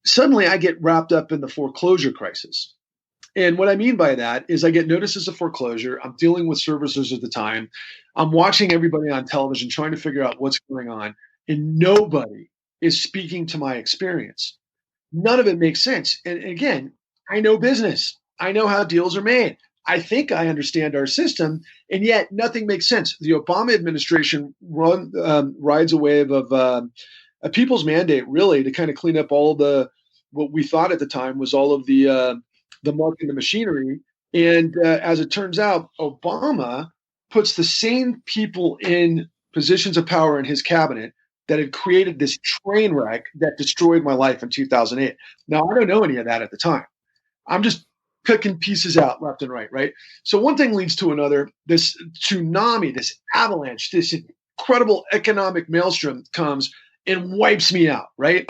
suddenly I get wrapped up in the foreclosure crisis. And what I mean by that is I get notices of foreclosure. I'm dealing with servicers at the time. I'm watching everybody on television trying to figure out what's going on, and nobody is speaking to my experience. None of it makes sense. And again, I know business. I know how deals are made. I think I understand our system, and yet nothing makes sense. The Obama administration rides a wave of a people's mandate, really, to kind of clean up all the what we thought at the time was all of the market and the machinery. And as it turns out, Obama puts the same people in positions of power in his cabinet that had created this train wreck that destroyed my life in 2008. Now, I don't know any of that at the time. I'm just picking pieces out left and right, right? So one thing leads to another. This tsunami, this avalanche, this incredible economic maelstrom comes and wipes me out, right?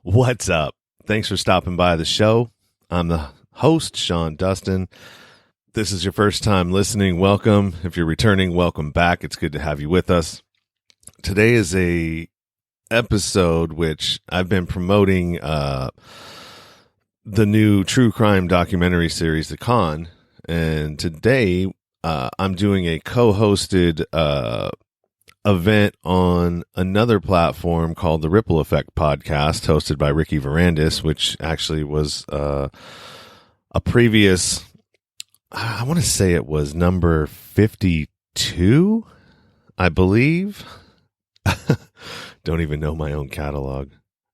What's up? Thanks for stopping by the show. I'm the host, Sean Dustin. This is your first time listening. Welcome. If you're returning, welcome back. It's good to have you with us. Today is a episode which I've been promoting the new true crime documentary series, The Con. And today I'm doing a co-hosted event on another platform called the Ripple Effect podcast, hosted by Ricky Verandis, which actually was a previous, I want to say it was number 52, I believe. Don't even know my own catalog.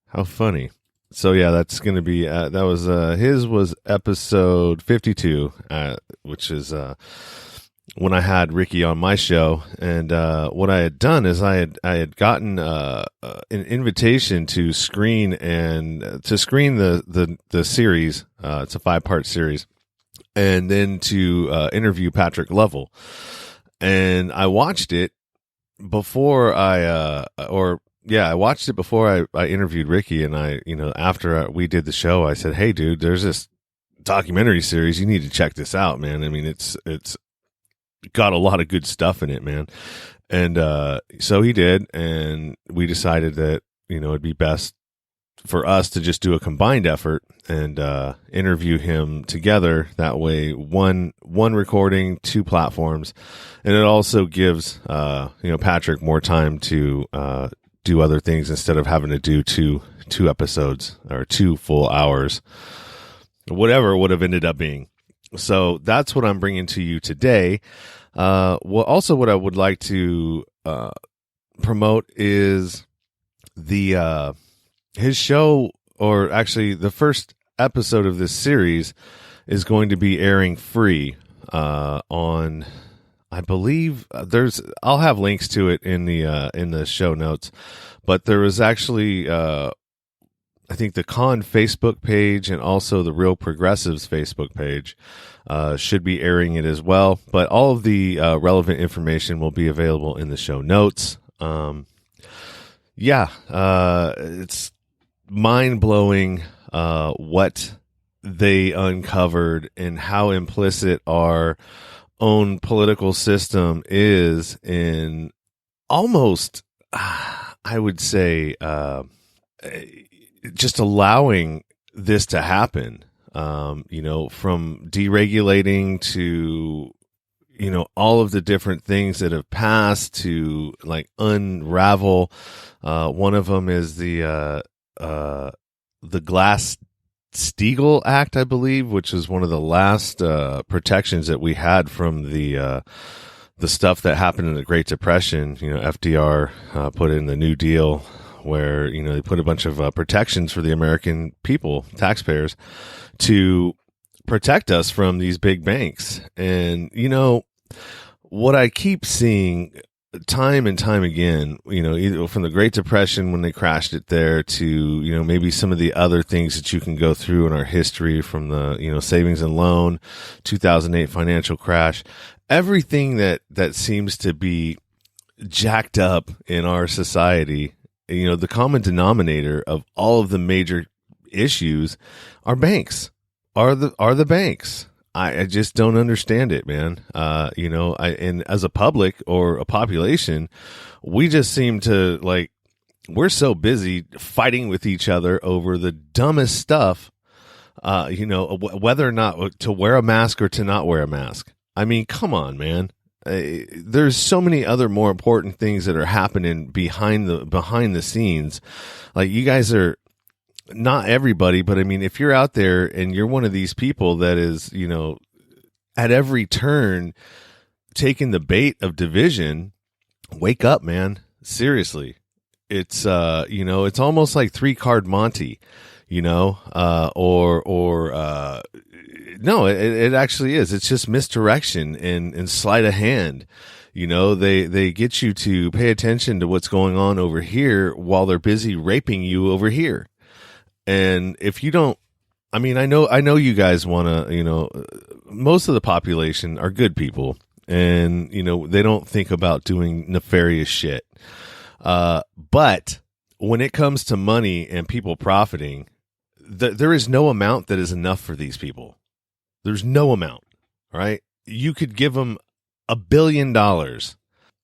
How funny. So yeah, that's going to be, that was, his was episode 52, which is, when I had Ricky on my show. And what I had done is I had gotten an invitation to screen the series. It's a 5-part series, and then to interview Patrick Lovell. And I watched it before I watched it before I interviewed Ricky. And after we did the show, I said, "Hey, dude, there's this documentary series. You need to check this out, man. I mean, it's got a lot of good stuff in it, man." And so he did, and we decided that it'd be best for us to just do a combined effort and interview him together. That way, one recording, 2 platforms, and it also gives Patrick more time to do other things instead of having to do two episodes or 2 full hours, whatever it would have ended up being. So that's what I'm bringing to you today. Also what I would like to promote is his show, or actually the first episode of this series is going to be airing free on, I believe I'll have links to it in the show notes, but there was actually I think the Con Facebook page and also the Real Progressives Facebook page should be airing it as well. But all of the relevant information will be available in the show notes. It's mind-blowing what they uncovered and how implicit our own political system is in almost, I would say, just allowing this to happen, from deregulating to, all of the different things that have passed to like unravel. One of them is the Glass-Steagall Act, I believe, which is one of the last protections that we had from the stuff that happened in the Great Depression. FDR put in the New Deal, where they put a bunch of protections for the American people, taxpayers, to protect us from these big banks. And what I keep seeing time and time again, either from the Great Depression when they crashed it there to, maybe some of the other things that you can go through in our history from the, savings and loan, 2008 financial crash, everything that seems to be jacked up in our society, the common denominator of all of the major issues are banks, are the banks. I just don't understand it, man. And as a public or a population, we just seem to we're so busy fighting with each other over the dumbest stuff, whether or not to wear a mask or to not wear a mask. I mean, come on, man. There's so many other more important things that are happening behind the scenes. Like, you guys are, not everybody, but I mean, if you're out there and you're one of these people that is, at every turn taking the bait of division, wake up, man. Seriously. It's, it's almost like 3-card Monty, no, it actually is. It's just misdirection and sleight of hand. They get you to pay attention to what's going on over here while they're busy raping you over here. And if you don't, I mean, I know you guys want to, most of the population are good people, and, they don't think about doing nefarious shit. But when it comes to money and people profiting, there is no amount that is enough for these people. There's no amount, right? You could give them $1 billion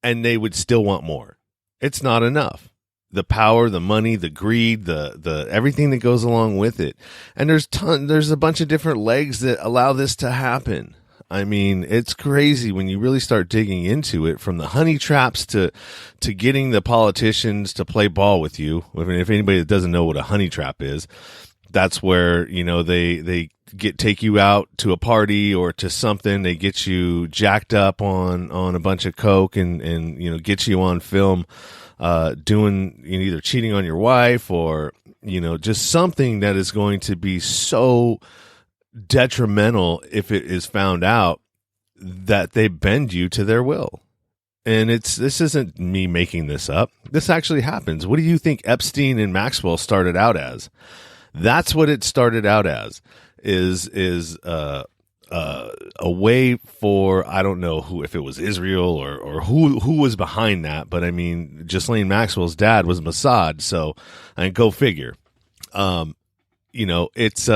and they would still want more. It's not enough. The power, the money, the greed, the everything that goes along with it. And there's a bunch of different legs that allow this to happen. I mean, it's crazy when you really start digging into it, from the honey traps to getting the politicians to play ball with you. I mean, if anybody that doesn't know what a honey trap is, that's where, they take you out to a party or to something. They get you jacked up on a bunch of coke and get you on film, doing, either cheating on your wife or, just something that is going to be so detrimental if it is found out that they bend you to their will. And this isn't me making this up. This actually happens. What do you think Epstein and Maxwell started out as? That's what it started out as, is a way for, I don't know who, if it was Israel or who was behind that, but I mean, Ghislaine Maxwell's dad was Mossad, so go figure. It's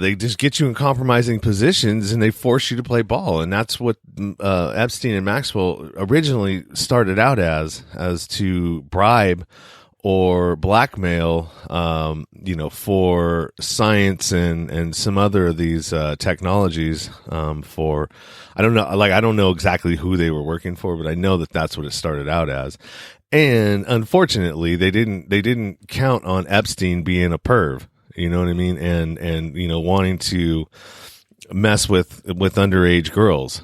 they just get you in compromising positions and they force you to play ball, and that's what Epstein and Maxwell originally started out as to bribe or blackmail, for science and some other of these technologies. For, I don't know exactly who they were working for, but I know that that's what it started out as. And unfortunately, they didn't count on Epstein being a perv. You know what I mean? And wanting to mess with underage girls.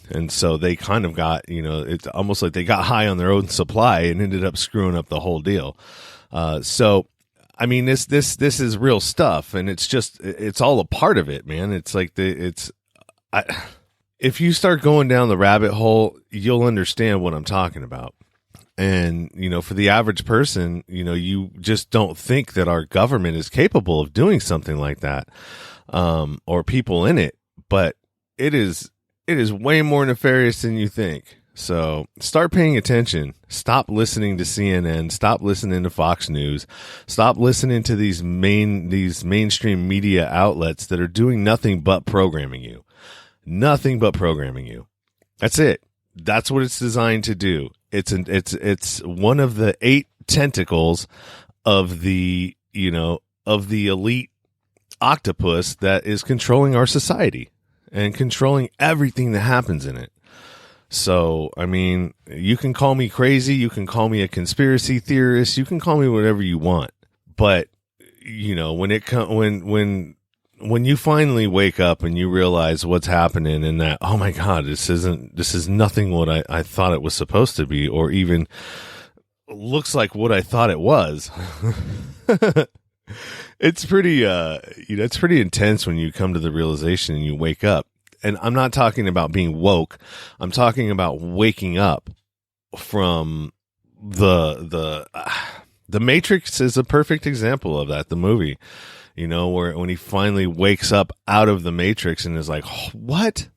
And so they kind of got, it's almost like they got high on their own supply and ended up screwing up the whole deal. So, I mean, this is real stuff, and it's all a part of it, man. It's like if you start going down the rabbit hole, you'll understand what I'm talking about. And, for the average person, you just don't think that our government is capable of doing something like that, or people in it, but it is way more nefarious than you think. So start paying attention. Stop listening to CNN. Stop listening to Fox News. Stop listening to these mainstream media outlets that are doing nothing but programming you. Nothing but programming you. That's it. That's what it's designed to do. It's one of the 8 tentacles of the elite octopus that is controlling our society and controlling everything that happens in it. So, I mean, you can call me crazy, you can call me a conspiracy theorist, you can call me whatever you want. But, when you finally wake up and you realize what's happening, and that, oh my God, this is nothing what I thought it was supposed to be, or even looks like what I thought it was. It's pretty, it's pretty intense when you come to the realization and you wake up. and I'm not talking about being woke. I'm talking about waking up from the Matrix is a perfect example of that. The movie, where when he finally wakes up out of the Matrix and is like, what?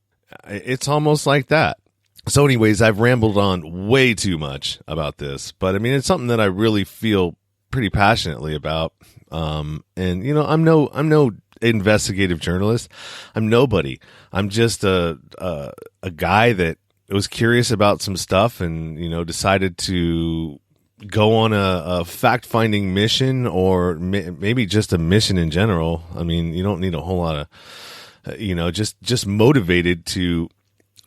It's almost like that. So anyways, I've rambled on way too much about this, but I mean, it's something that I really feel pretty passionately about. And I'm no investigative journalist. I'm nobody. I'm just a guy that was curious about some stuff and, decided to go on a fact-finding mission, or maybe just a mission in general. I mean, you don't need a whole lot of, just motivated to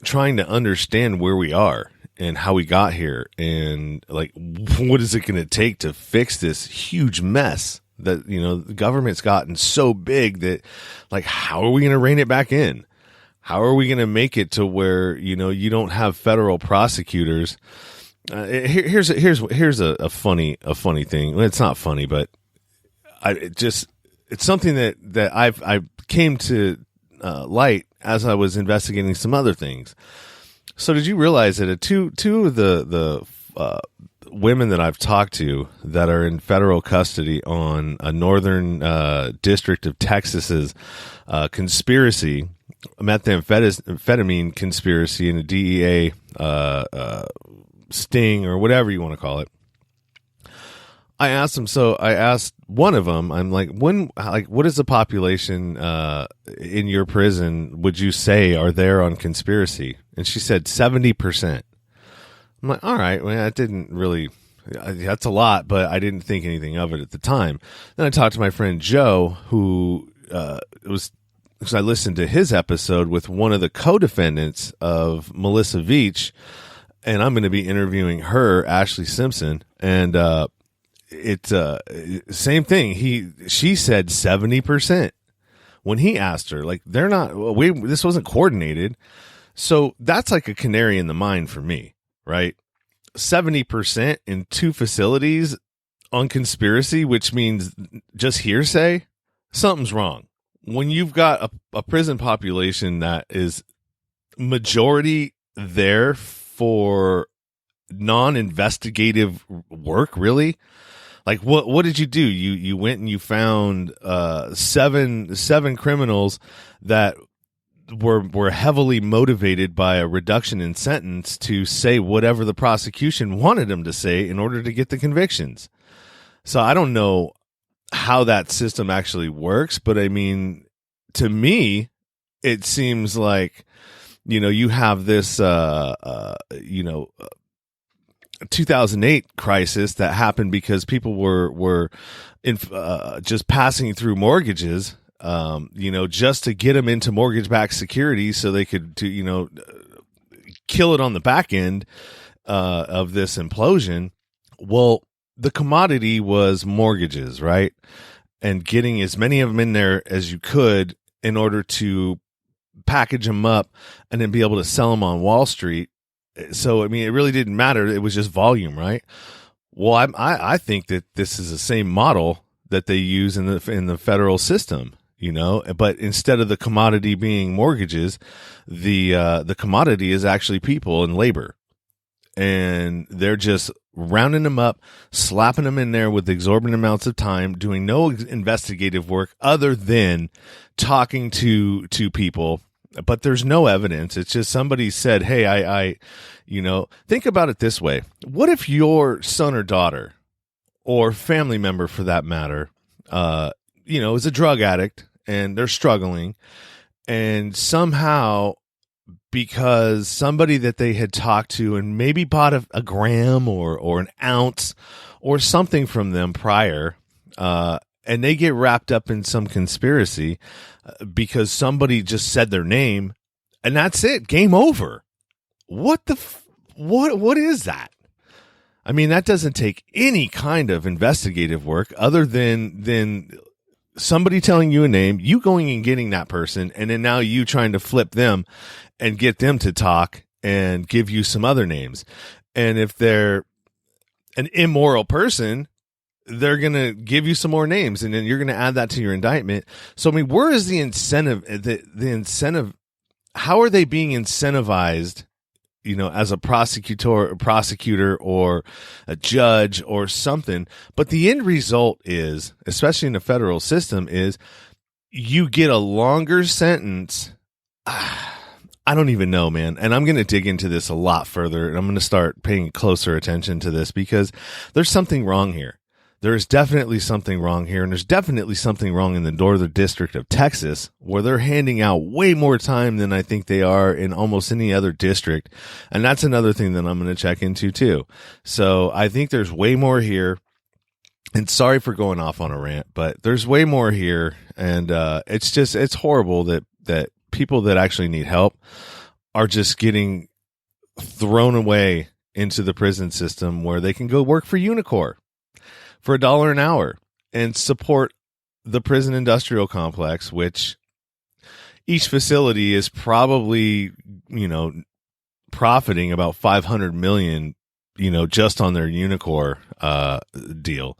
trying to understand where we are and how we got here, and like, what is it going to take to fix this huge mess that, the government's gotten so big that, like, how are we going to rein it back in? How are we going to make it to where, you don't have federal prosecutors? Here's a funny thing. Well, it's not funny, but it's something that I came to light as I was investigating some other things. So did you realize that two of the women that I've talked to that are in federal custody on a northern district of Texas's conspiracy, methamphetamine conspiracy, and a DEA sting, or whatever you want to call it? I asked one of them, I'm like, what is the population in your prison would you say are there on conspiracy? And she said 70%. I'm like, all right, well, that didn't really, that's a lot, but I didn't think anything of it at the time. Then I talked to my friend Joe, who because I listened to his episode with one of the co-defendants of Melissa Veatch, and I'm going to be interviewing her, Ashley Simpson, and it's same thing. She said 70% when he asked her, like, they're not, this wasn't coordinated. So that's like a canary in the mine for me, right? 70% in 2 facilities on conspiracy, which means just hearsay. Something's wrong. When you've got a prison population that is majority there for non-investigative work, really. Like, what did you do? You went and you found seven criminals that were heavily motivated by a reduction in sentence to say whatever the prosecution wanted them to say in order to get the convictions. So I don't know how that system actually works, but I mean, to me, it seems like, you have this 2008 crisis that happened because people were just passing through mortgages, just to get them into mortgage-backed securities so they could, kill it on the back end of this implosion. Well, the commodity was mortgages, right? And getting as many of them in there as you could in order to package them up and then be able to sell them on Wall Street. So, I mean, it really didn't matter. It was just volume, right? Well, I think that this is the same model that they use in the federal system, but instead of the commodity being mortgages, the commodity is actually people and labor. And they're just rounding them up, slapping them in there with exorbitant amounts of time, doing no investigative work other than talking to people. But there's no evidence. It's just somebody said, hey, I think about it this way. What if your son or daughter, or family member for that matter, is a drug addict and they're struggling, and somehow, because somebody that they had talked to and maybe bought a gram or an ounce or something from them prior, and they get wrapped up in some conspiracy because somebody just said their name, and that's it, game over. What is that? I mean, that doesn't take any kind of investigative work other than somebody telling you a name, you going and getting that person, and then now you trying to flip them and get them to talk and give you some other names. And if they're an immoral person, they're going to give you some more names, and then you're going to add that to your indictment. So, I mean, where is the incentive, the incentive how are they being incentivized, as a prosecutor or a judge or something? But the end result is, especially in the federal system, is you get a longer sentence. I don't even know, man. And I'm going to dig into this a lot further, and I'm going to start paying closer attention to this because there's something wrong here. There's definitely something wrong here, and there's definitely something wrong in the Northern District of Texas, where they're handing out way more time than I think they are in almost any other district. And that's another thing that I'm going to check into too. So I think there's way more here. And sorry for going off on a rant, but there's way more here. And it's horrible that people that actually need help are just getting thrown away into the prison system where they can go work for Unicor for $1 an hour and support the prison industrial complex, which each facility is probably, profiting about 500 million, just on their Unicor deal.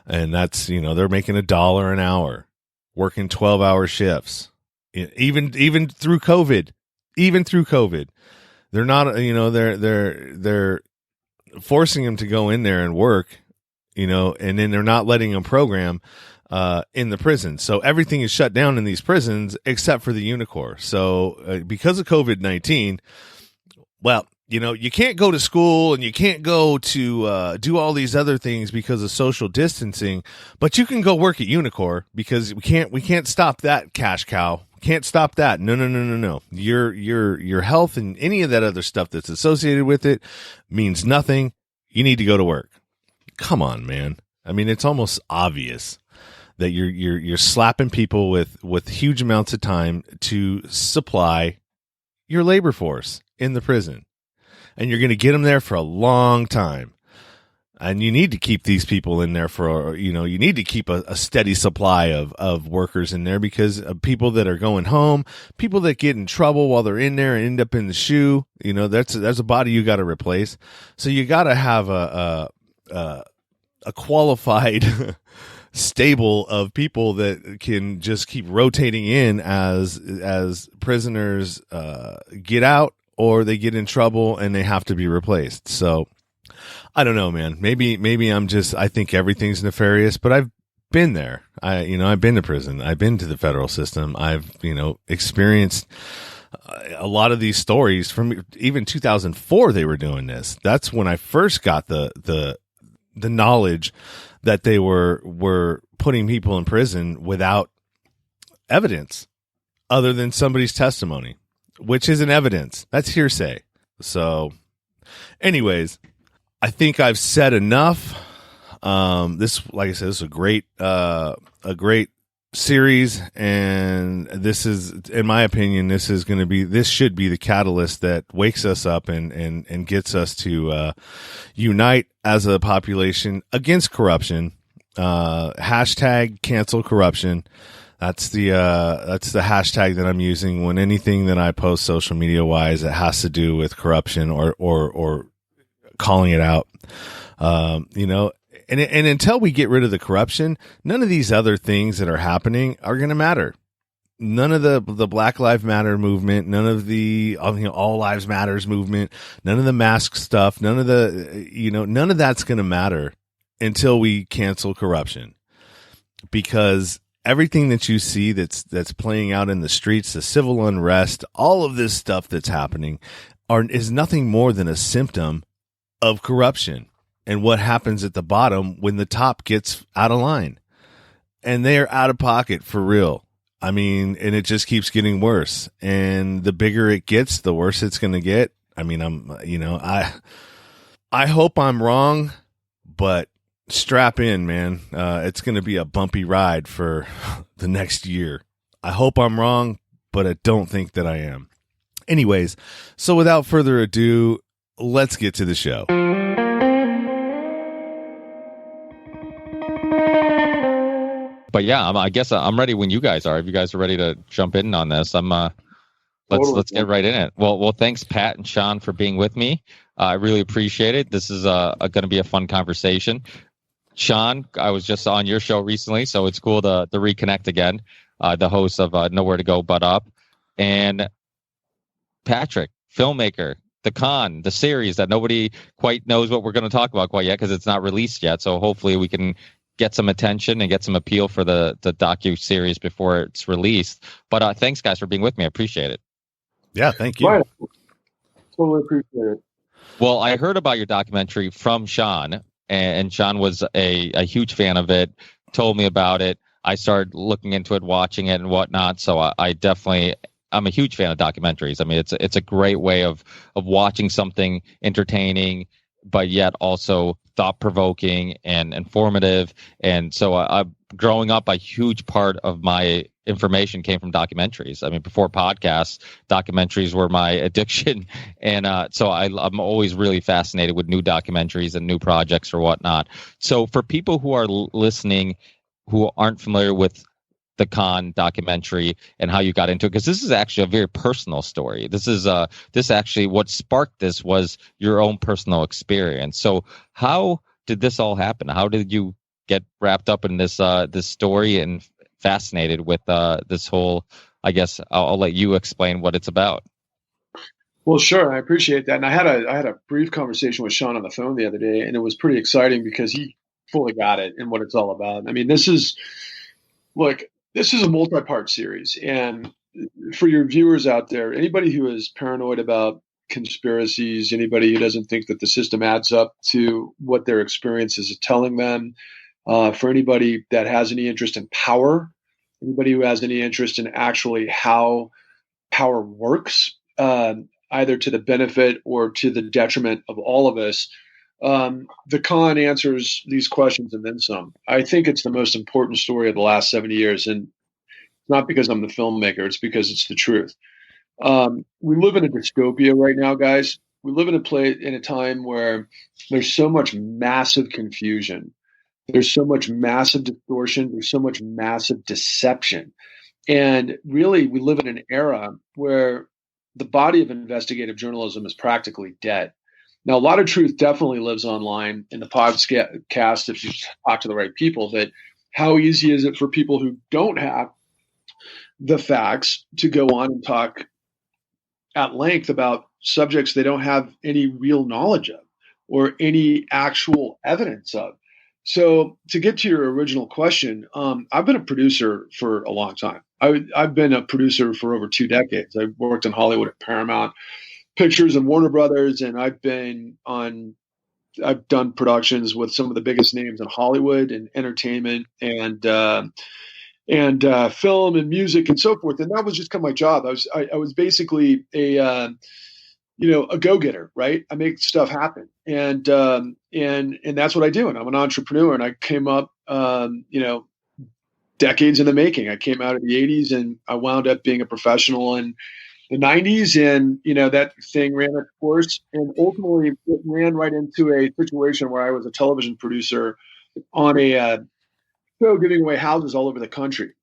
And that's, they're making $1 an hour, working 12-hour shifts. Even through COVID, they're not, they're forcing them to go in there and work, and then they're not letting them program in the prison. So everything is shut down in these prisons except for the Unicor. So because of COVID-19, well, you can't go to school and you can't go to do all these other things because of social distancing, but you can go work at Unicor because we can't stop that cash cow. Can't stop that. No. Your health and any of that other stuff that's associated with it means nothing. You need to go to work. Come on, man. I mean, it's almost obvious that you're slapping people with huge amounts of time to supply your labor force in the prison. And you're going to get them there for a long time. And you need to keep these people in there for, you need to keep a steady supply of workers in there because of people that are going home, people that get in trouble while they're in there and end up in the shoe. That's a body you got to replace. So you got to have a qualified stable of people that can just keep rotating in as prisoners get out or they get in trouble and they have to be replaced. So I don't know, man. Maybe I think everything's nefarious, but I've been there. I've been to prison. I've been to the federal system. I've, experienced a lot of these stories from even 2004. They were doing this. That's when I first got the knowledge that they were putting people in prison without evidence other than somebody's testimony, which isn't evidence. That's hearsay. So anyways, I think I've said enough. This, like I said, this is a great series, and this is, in my opinion, this should be the catalyst that wakes us up and gets us to unite as a population against corruption. Hashtag cancel corruption. That's the hashtag that I'm using when anything that I post social media wise that has to do with corruption or calling it out. And until we get rid of the corruption, none of these other things that are happening are going to matter. None of the Black Lives Matter movement, none of the All Lives Matters movement, none of the mask stuff, none of that's going to matter until we cancel corruption. Because everything that you see that's playing out in the streets, the civil unrest, all of this stuff that's happening is nothing more than a symptom of corruption and what happens at the bottom when the top gets out of line and they are out of pocket for real. I mean, and it just keeps getting worse, and the bigger it gets, the worse it's going to get. I mean, I hope I'm wrong, but strap in, man. It's going to be a bumpy ride for the next year. I hope I'm wrong, but I don't think that I am. Anyways, so without further ado, let's get to the show. But yeah, I guess I'm ready when you guys are. If you guys are ready to jump in on this, let's get right in it. Well, thanks Pat and Sean for being with me. I really appreciate it. This is going to be a fun conversation. Sean, I was just on your show recently, so it's cool to reconnect again. The host of Nowhere to Go But Up, and Patrick, filmmaker, The Con, the series that nobody quite knows what we're going to talk about quite yet because it's not released yet. So hopefully we can get some attention and get some appeal for the docu-series before it's released. But thanks, guys, for being with me. I appreciate it. Yeah, thank you. Right. Totally appreciate it. Well, I heard about your documentary from Sean, and Sean was a huge fan of it, told me about it. I started looking into it, watching it and whatnot. So I definitely, I'm a huge fan of documentaries. I mean, it's a great way of watching something entertaining, but yet also thought-provoking and informative. And so growing up, a huge part of my information came from documentaries. I mean, before podcasts, documentaries were my addiction. And so I'm always really fascinated with new documentaries and new projects or whatnot. So for people who are listening who aren't familiar with the Con documentary and how you got into it, because this is actually a very personal story. This actually, what sparked this was your own personal experience. So how did this all happen? How did you get wrapped up in this story and fascinated with this whole, I guess I'll let you explain what it's about. Well, sure. I appreciate that. And I had a brief conversation with Sean on the phone the other day, and it was pretty exciting because he fully got it and what it's all about. I mean, this is a multi-part series. And for your viewers out there, anybody who is paranoid about conspiracies, anybody who doesn't think that the system adds up to what their experiences are telling them, for anybody that has any interest in power, anybody who has any interest in actually how power works, either to the benefit or to the detriment of all of us, the Con answers these questions and then some. I think it's the most important story of the last 70 years, and not because I'm the filmmaker, it's because it's the truth. We live in a dystopia right now, guys. We live in a time where there's so much massive confusion. There's so much massive distortion. There's so much massive deception. And really, we live in an era where the body of investigative journalism is practically dead. Now, a lot of truth definitely lives online in the podcast if you talk to the right people, but how easy is it for people who don't have the facts to go on and talk at length about subjects they don't have any real knowledge of or any actual evidence of? So to get to your original question, I've been a producer for a long time. I've been a producer for over 2 decades. I've worked in Hollywood at Paramount Pictures and Warner Brothers, and I've done productions with some of the biggest names in Hollywood and entertainment and film and music and so forth. And that was just kind of my job. I was basically a go-getter, right? I make stuff happen. And that's what I do. And I'm an entrepreneur, and I came up, decades in the making. I came out of the 80s and I wound up being a professional in the 90s. And, that thing ran its course, and ultimately it ran right into a situation where I was a television producer on a show giving away houses all over the country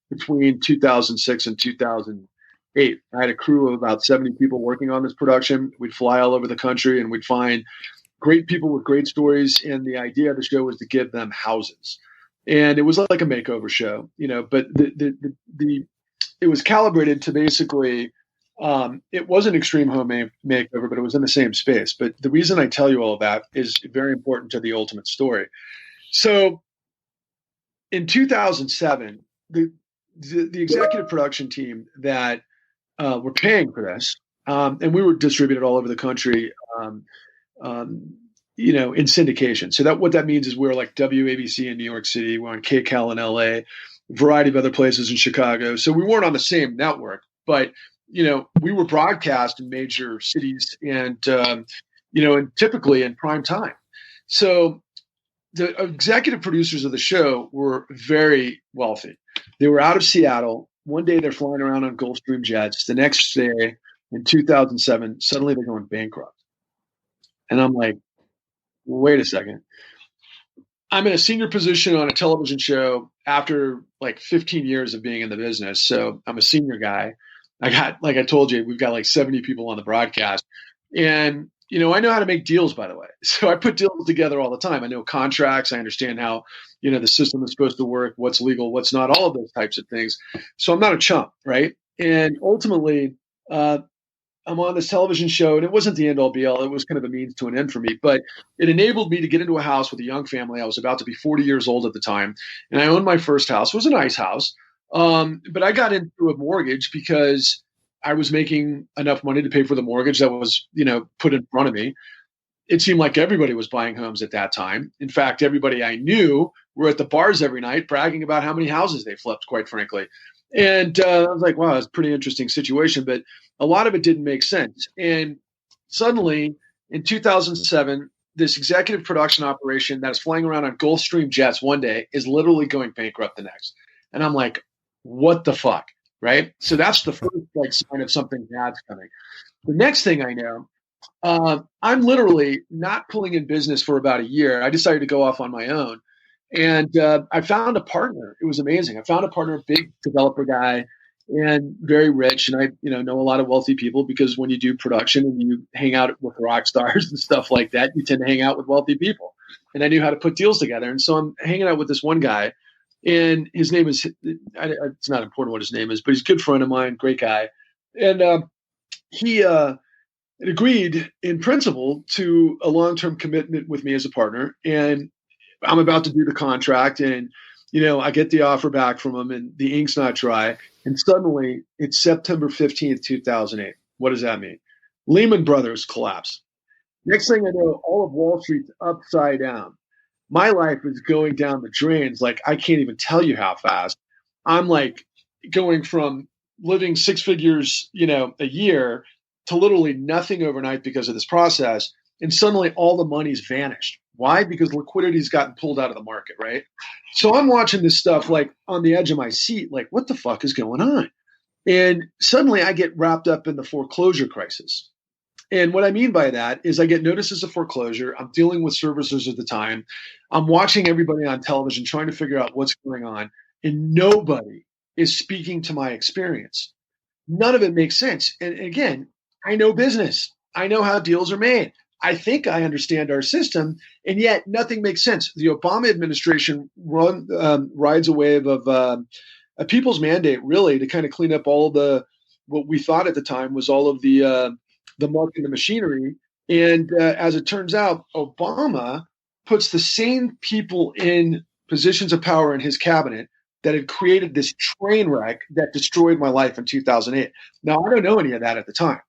between 2006 and 2008. I had a crew of about 70 people working on this production. We'd fly all over the country and we'd find great people with great stories. And the idea of the show was to give them houses. And it was like a makeover show, but it was calibrated to basically, it was an extreme home makeover, but it was in the same space. But the reason I tell you all of that is very important to the ultimate story. So in 2007, the executive production team that were paying for this, and we were distributed all over the country, in syndication. So what that means is we're like WABC in New York City, we're on KCAL in LA, a variety of other places in Chicago. So we weren't on the same network, but we were broadcast in major cities and and typically in prime time. So the executive producers of the show were very wealthy. They were out of Seattle. One day they're flying around on Gulfstream jets. The next day in 2007, suddenly they're going bankrupt. And I'm like, wait a second. I'm in a senior position on a television show after like 15 years of being in the business. So I'm a senior guy. I got, like I told you, we've got like 70 people on the broadcast. And, I know how to make deals, by the way. So I put deals together all the time. I know contracts. I understand how, the system is supposed to work, what's legal, what's not, all of those types of things. So I'm not a chump, right? And ultimately, I'm on this television show, and it wasn't the end all be all. It was kind of a means to an end for me, but it enabled me to get into a house with a young family. I was about to be 40 years old at the time, and I owned my first house. It was a nice house, but I got into a mortgage because I was making enough money to pay for the mortgage that was, put in front of me. It seemed like everybody was buying homes at that time. In fact, everybody I knew were at the bars every night bragging about how many houses they flipped, quite frankly. And I was like, wow, it's a pretty interesting situation. But a lot of it didn't make sense. And suddenly in 2007, this executive production operation that is flying around on Gulfstream jets one day is literally going bankrupt the next. And I'm like, what the fuck? Right? So that's the first sign of something bad's coming. The next thing I know, I'm literally not pulling in business for about a year. I decided to go off on my own. And I found a partner. It was amazing. I found a partner, a big developer guy, and very rich. And I, know a lot of wealthy people because when you do production and you hang out with rock stars and stuff like that, you tend to hang out with wealthy people. And I knew how to put deals together. And so I'm hanging out with this one guy, and his name is, it's not important what his name is, but he's a good friend of mine, great guy. And he agreed in principle to a long-term commitment with me as a partner. And I'm about to do the contract, and I get the offer back from him, and the ink's not dry. And suddenly, it's September 15th, 2008. What does that mean? Lehman Brothers collapse. Next thing I know, all of Wall Street's upside down. My life is going down the drains. Like, I can't even tell you how fast. I'm like going from living six figures, a year to literally nothing overnight because of this process. And suddenly all the money's vanished. Why? Because liquidity's gotten pulled out of the market, right? So I'm watching this stuff like on the edge of my seat, like, what the fuck is going on? And suddenly I get wrapped up in the foreclosure crisis. And what I mean by that is I get notices of foreclosure. I'm dealing with servicers at the time. I'm watching everybody on television trying to figure out what's going on. And nobody is speaking to my experience. None of it makes sense. And again, I know business. I know how deals are made. I think I understand our system, and yet nothing makes sense. The Obama administration rides a wave of a people's mandate, really, to kind of clean up all the what we thought at the time was all of the market and machinery. And as it turns out, Obama puts the same people in positions of power in his cabinet that had created this train wreck that destroyed my life in 2008. Now, I don't know any of that at the time.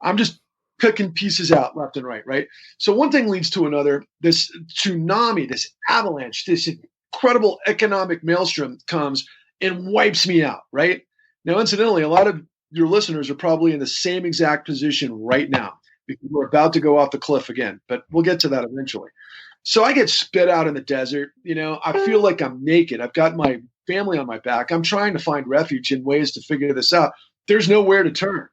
I'm just picking pieces out left and right? So one thing leads to another. This tsunami, this avalanche, this incredible economic maelstrom comes and wipes me out, right? Now, incidentally, a lot of your listeners are probably in the same exact position right now because we're about to go off the cliff again, but we'll get to that eventually. So I get spit out in the desert. I feel like I'm naked. I've got my family on my back. I'm trying to find refuge in ways to figure this out. There's nowhere to turn.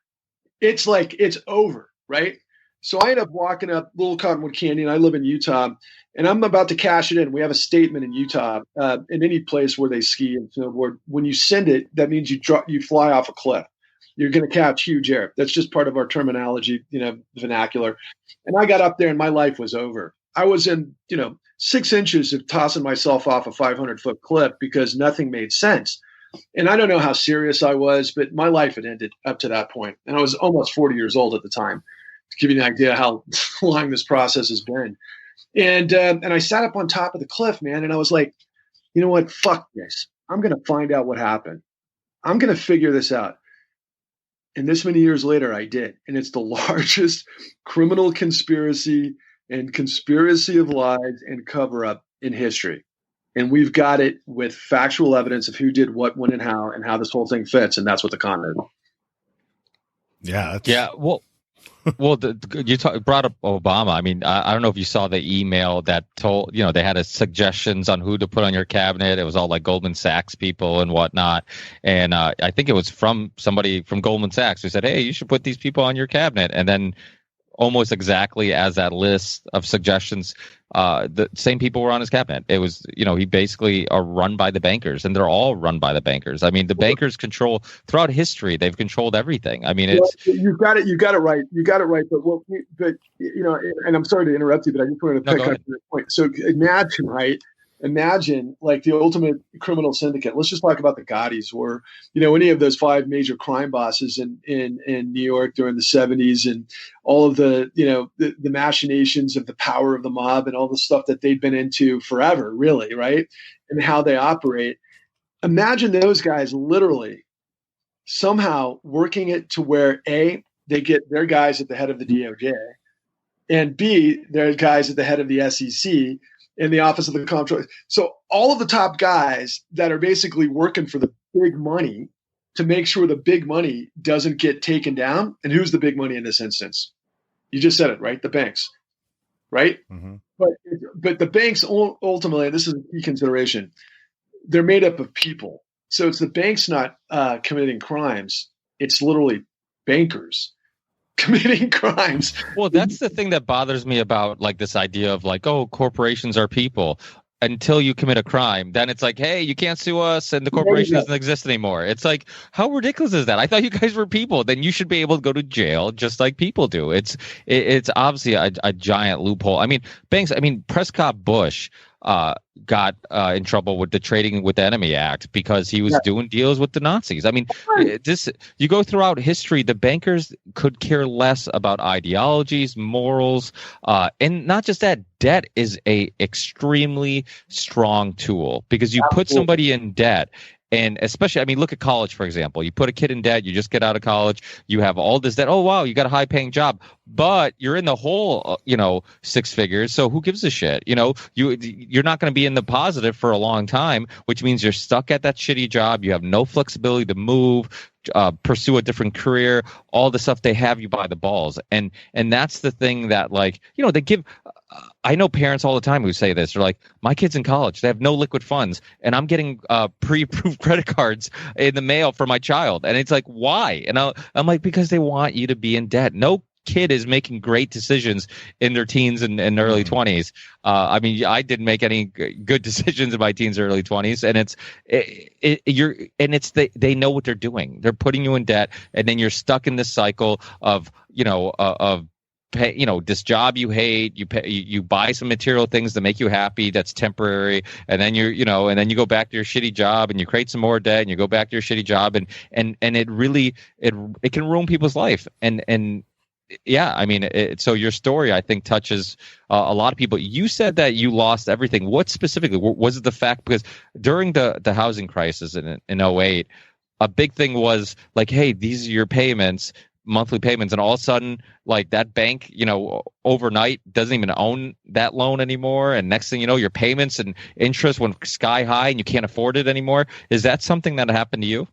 It's like it's over. Right. So I end up walking up Little Cottonwood Canyon. I live in Utah, and I'm about to cash it in. We have a statement in Utah, in any place where they ski and snowboard. When you send it, that means you fly off a cliff. You're going to catch huge air. That's just part of our terminology, vernacular. And I got up there, and my life was over. I was in, 6 inches of tossing myself off a 500-foot cliff because nothing made sense. And I don't know how serious I was, but my life had ended up to that point. And I was almost 40 years old at the time, to give you an idea how long this process has been. And I sat up on top of the cliff, man, and I was like, you know what? Fuck this. I'm going to find out what happened. I'm going to figure this out. And this many years later, I did. And it's the largest criminal conspiracy and conspiracy of lies and cover-up in history. And we've got it with factual evidence of who did what, when, and how this whole thing fits. And that's what the con is. Yeah. Yeah. Well, you brought up Obama. I mean, I don't know if you saw the email that told, they had suggestions on who to put on your cabinet. It was all like Goldman Sachs people and whatnot. And I think it was from somebody from Goldman Sachs who said, hey, you should put these people on your cabinet. And then almost exactly as that list of suggestions, the same people were on his cabinet. It was, he basically are run by the bankers, and they're all run by the bankers. I mean, the bankers control throughout history. They've controlled everything. I mean, it's you got it right. But and I'm sorry to interrupt you, but I just wanted to pick up your point. So imagine, right? imagine like the ultimate criminal syndicate. Let's just talk about the Gaudis or, you know, any of those 5 major crime bosses in New York during the 70s and all of the, you know, the machinations of the power of the mob and all the stuff that they've been into forever, really, right? And how they operate. Imagine those guys literally somehow working it to where A, they get their guys at the head of the DOJ, and B, their guys at the head of the SEC in the Office of the Comptroller. So all of the top guys that are basically working for the big money to make sure the big money doesn't get taken down. And who's the big money in this instance? You just said it, right? The banks, right? Mm-hmm. But the banks ultimately, and this is a key consideration, they're made up of people. So it's the banks not committing crimes. It's literally bankers committing crimes. Well, that's the thing that bothers me about like this idea of like, oh, corporations are people. Until you commit a crime, then it's like, hey, you can't sue us and the corporation doesn't exist anymore. It's like, how ridiculous is that? I thought you guys were people. Then you should be able to go to jail just like people do. It's obviously a giant loophole. I mean, banks, Prescott Bush got in trouble with the Trading with the Enemy Act because he was doing deals with the Nazis. I mean, you go throughout history, the bankers could care less about ideologies, morals, and not just that. Debt is a extremely strong tool because you put somebody in debt. And especially, I mean, look at college, for example. You put a kid in debt, you just get out of college, you have all this debt. Oh, wow, you got a high-paying job, but you're in the hole, 6 figures. So who gives a shit? You're not going to be in the positive for a long time, which means you're stuck at that shitty job. You have no flexibility to move, pursue a different career, all the stuff. They have you by the balls. And that's the thing that, like, they give I know parents all the time who say this. They're like, my kid's in college. They have no liquid funds, and I'm getting pre-approved credit cards in the mail for my child. And it's like, why? And I'm like, because they want you to be in debt. No kid is making great decisions in their teens and early 20s. I didn't make any good decisions in my teens or early 20s, and they know what they're doing. They're putting you in debt, and then you're stuck in this cycle of pay, this job you hate, you buy some material things to make you happy that's temporary, and then and then you go back to your shitty job and you create some more debt and you go back to your shitty job, and it really it can ruin people's life. And yeah, I mean, so your story, I think, touches a lot of people. You said that you lost everything. What specifically? Was it the fact, because during the housing crisis in 2008, a big thing was like, hey, these are your payments, monthly payments, and all of a sudden, like, that bank, overnight doesn't even own that loan anymore, and next thing you know, your payments and interest went sky high and you can't afford it anymore. Is that something that happened to you?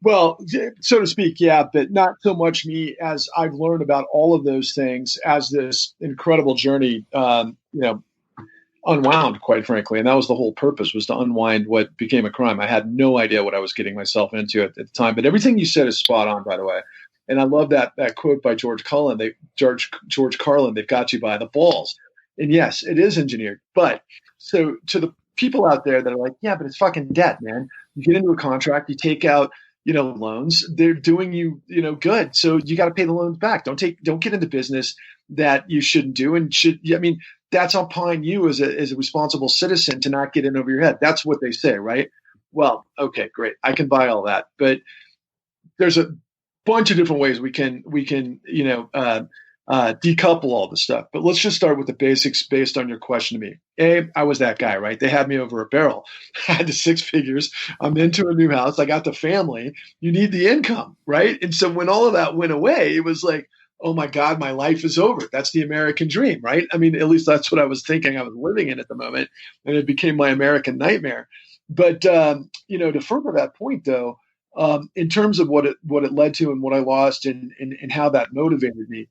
Well, so to speak, yeah, but not so much me, as I've learned about all of those things as this incredible journey, unwound, quite frankly. And that was the whole purpose, was to unwind what became a crime. I had no idea what I was getting myself into at the time. But everything you said is spot on, by the way. And I love that quote by George Carlin. George Carlin, they've got you by the balls. And yes, it is engineered. But so to the people out there that are like, yeah, but it's fucking debt, man. You get into a contract, you take out, loans. They're doing you, good. So you got to pay the loans back. Don't get into business that you shouldn't do, and that's upon you as a responsible citizen to not get in over your head. That's what they say, right? Well, okay, great. I can buy all that, but there's a bunch of different ways we can decouple all the stuff. But let's just start with the basics based on your question to me. I was that guy, right? They had me over a barrel. I had the 6 figures. I'm into a new house. I got the family. You need the income, right? And so when all of that went away, it was like, oh my God, my life is over. That's the American dream, right? I mean, at least that's what I was thinking I was living in at the moment. And it became my American nightmare. But, to further that point, though, in terms of what it led to and what I lost and how that motivated me,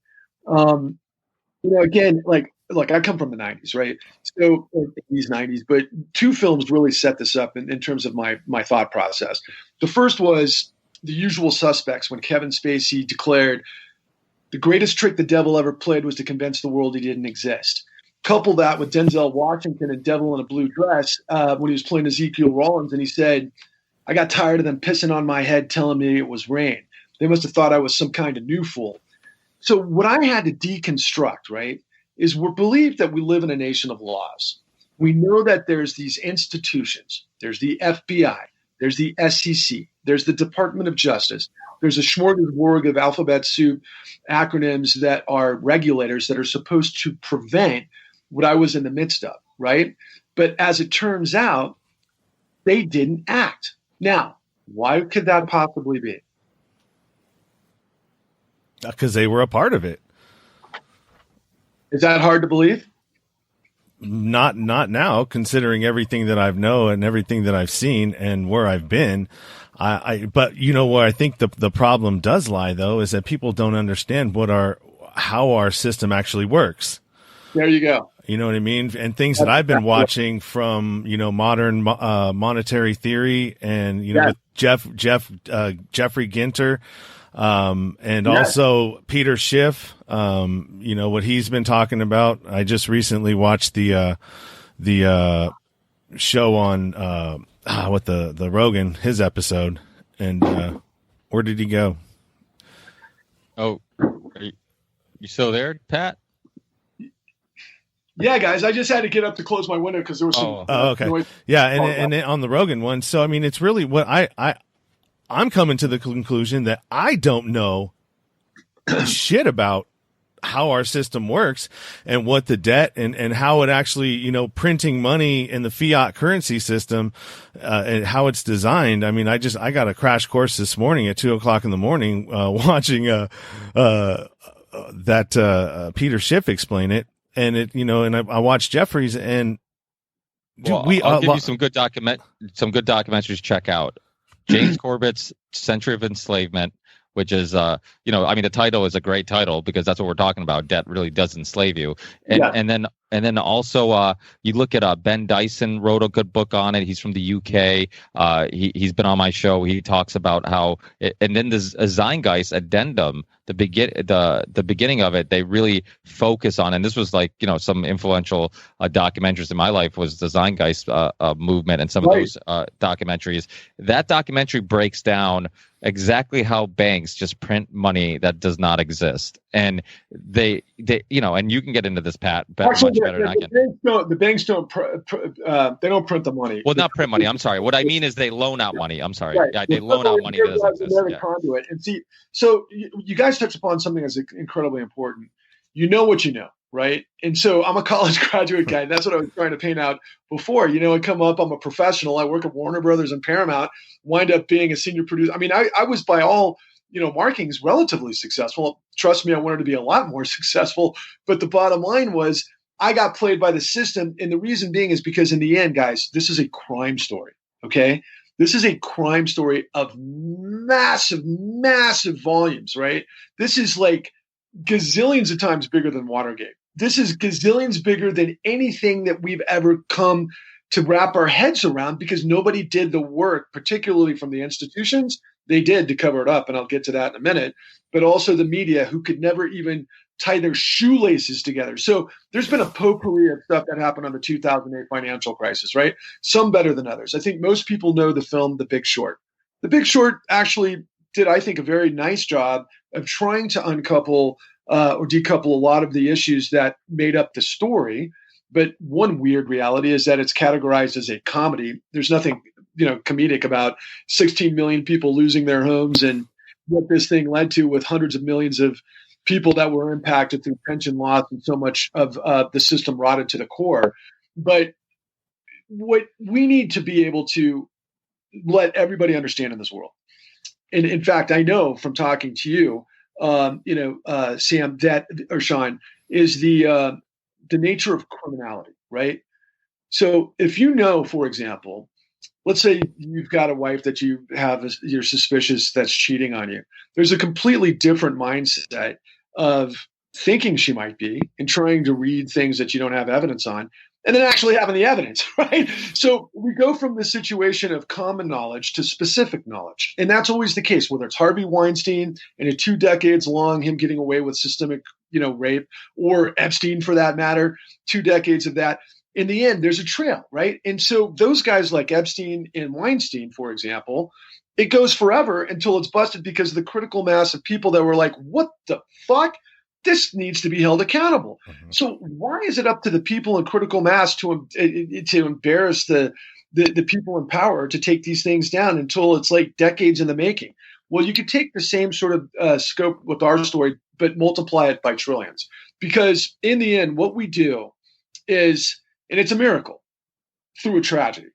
again, like I come from the 90s, right? So these 90s, but 2 films really set this up in terms of my thought process. The first was The Usual Suspects, when Kevin Spacey declared the greatest trick the devil ever played was to convince the world he didn't exist. Couple that with Denzel Washington and Devil in a Blue Dress when he was playing Ezekiel Rollins, and he said, I got tired of them pissing on my head telling me it was rain. They must have thought I was some kind of new fool. So what I had to deconstruct, right, is we're believed that we live in a nation of laws. We know that there's these institutions. There's the FBI. There's the SEC. There's the Department of Justice. There's a smorgasbord of alphabet soup acronyms that are regulators that are supposed to prevent what I was in the midst of, right? But as it turns out, they didn't act. Now, why could that possibly be? Because they were a part of it. Is that hard to believe? Not now, considering everything that I've known and everything that I've seen and where I've been. But you know where I think the problem does lie, though, is that people don't understand how our system actually works. There you go. You know what I mean? And things that I've been watching from, modern monetary theory and, with Jeffrey Ginter, and also Peter Schiff, what he's been talking about. I just recently watched the show on, the Rogan, his episode. And, where did he go? Oh, you still there, Pat? Yeah, guys, I just had to get up to close my window because there was some. Oh, okay. Noise. Yeah, and on the Rogan one. So, I mean, it's really what I'm coming to the conclusion that I don't know shit about how our system works and what the debt and how it actually, printing money in the fiat currency system, and how it's designed. I mean, I got a crash course this morning at 2:00 in the morning, watching, Peter Schiff explain it. And it, and I watched Jeffries and I'll give you some good documentaries to check out. James Corbett's Century of Enslavement, which is, the title is a great title because that's what we're talking about. Debt really does enslave you. And then also, you look at Ben Dyson wrote a good book on it. He's from the UK. He's been on my show. He talks about how, and then there's a Zeitgeist addendum. The beginning of it, they really focus on, and this was like, some influential documentaries in my life was the Zeitgeist movement and some of those documentaries. That documentary breaks down exactly how banks just print money that does not exist, and they and you can get into this, Pat, much better than I can. The banks don't they don't print the money. Well, not print money. I'm sorry. What I mean is they loan out money. I'm sorry. Right. Yeah, they loan out money that doesn't exist. Yeah. Conduit. And see, so you guys touched upon something that's incredibly important. You know what you know, right? And so I'm a college graduate guy. And that's what I was trying to paint out before. I come up, I'm a professional. I work at Warner Brothers and Paramount, wind up being a senior producer. I mean, I was by all, markings relatively successful. Trust me, I wanted to be a lot more successful. But the bottom line was I got played by the system. And the reason being is because in the end, guys, this is a crime story. Okay. This is a crime story of massive, massive volumes, right? This is like gazillions of times bigger than Watergate. This is gazillions bigger than anything that we've ever come to wrap our heads around because nobody did the work, particularly from the institutions. They did to cover it up, and I'll get to that in a minute, but also the media who could never even tie their shoelaces together. So there's been a potpourri of stuff that happened on the 2008 financial crisis, right? Some better than others. I think most people know the film The Big Short. The Big Short actually did, I think, a very nice job of trying to uncouple or decouple a lot of the issues that made up the story. But one weird reality is that it's categorized as a comedy. There's nothing, comedic about 16 million people losing their homes and what this thing led to with hundreds of millions of people that were impacted through pension loss and so much of the system rotted to the core. But what we need to be able to let everybody understand in this world, and in fact, I know from talking to you, Sam, or Sean, is the nature of criminality, right? So if for example, let's say you've got a wife that you're suspicious that's cheating on you. There's a completely different mindset of thinking she might be and trying to read things that you don't have evidence on, and then actually having the evidence, right? So we go from the situation of common knowledge to specific knowledge. And that's always the case, whether it's Harvey Weinstein and a 2 decades long, him getting away with systemic, rape, or Epstein for that matter, 2 decades of that. In the end, there's a trail, right? And so those guys like Epstein and Weinstein, for example, it goes forever until it's busted because of the critical mass of people that were like, what the fuck? this needs to be held accountable. Mm-hmm. So why is it up to the people in critical mass to embarrass the people in power to take these things down until it's like decades in the making? Well, you could take the same sort of scope with our story, but multiply it by trillions. Because in the end, what we do is, and it's a miracle through a tragedy.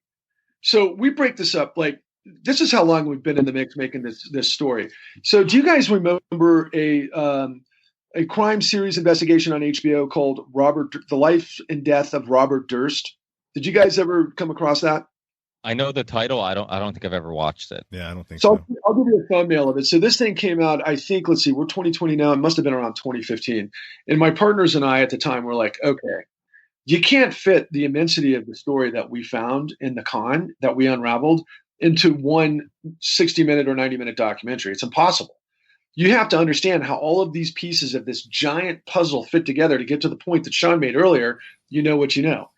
So we break this up like, this is how long we've been in the mix making this story. So do you guys remember a crime series investigation on HBO called The Life and Death of Robert Durst? Did you guys ever come across that? I know the title. I don't think I've ever watched it. Yeah, I don't think so. I'll give you a thumbnail of it. So this thing came out, I think, let's see, we're 2020 now. It must have been around 2015. And my partners and I at the time were like, okay, you can't fit the immensity of the story that we found in the con that we unraveled into one 60-minute or 90-minute documentary. It's impossible. You have to understand how all of these pieces of this giant puzzle fit together to get to the point that Sean made earlier. You know what you know.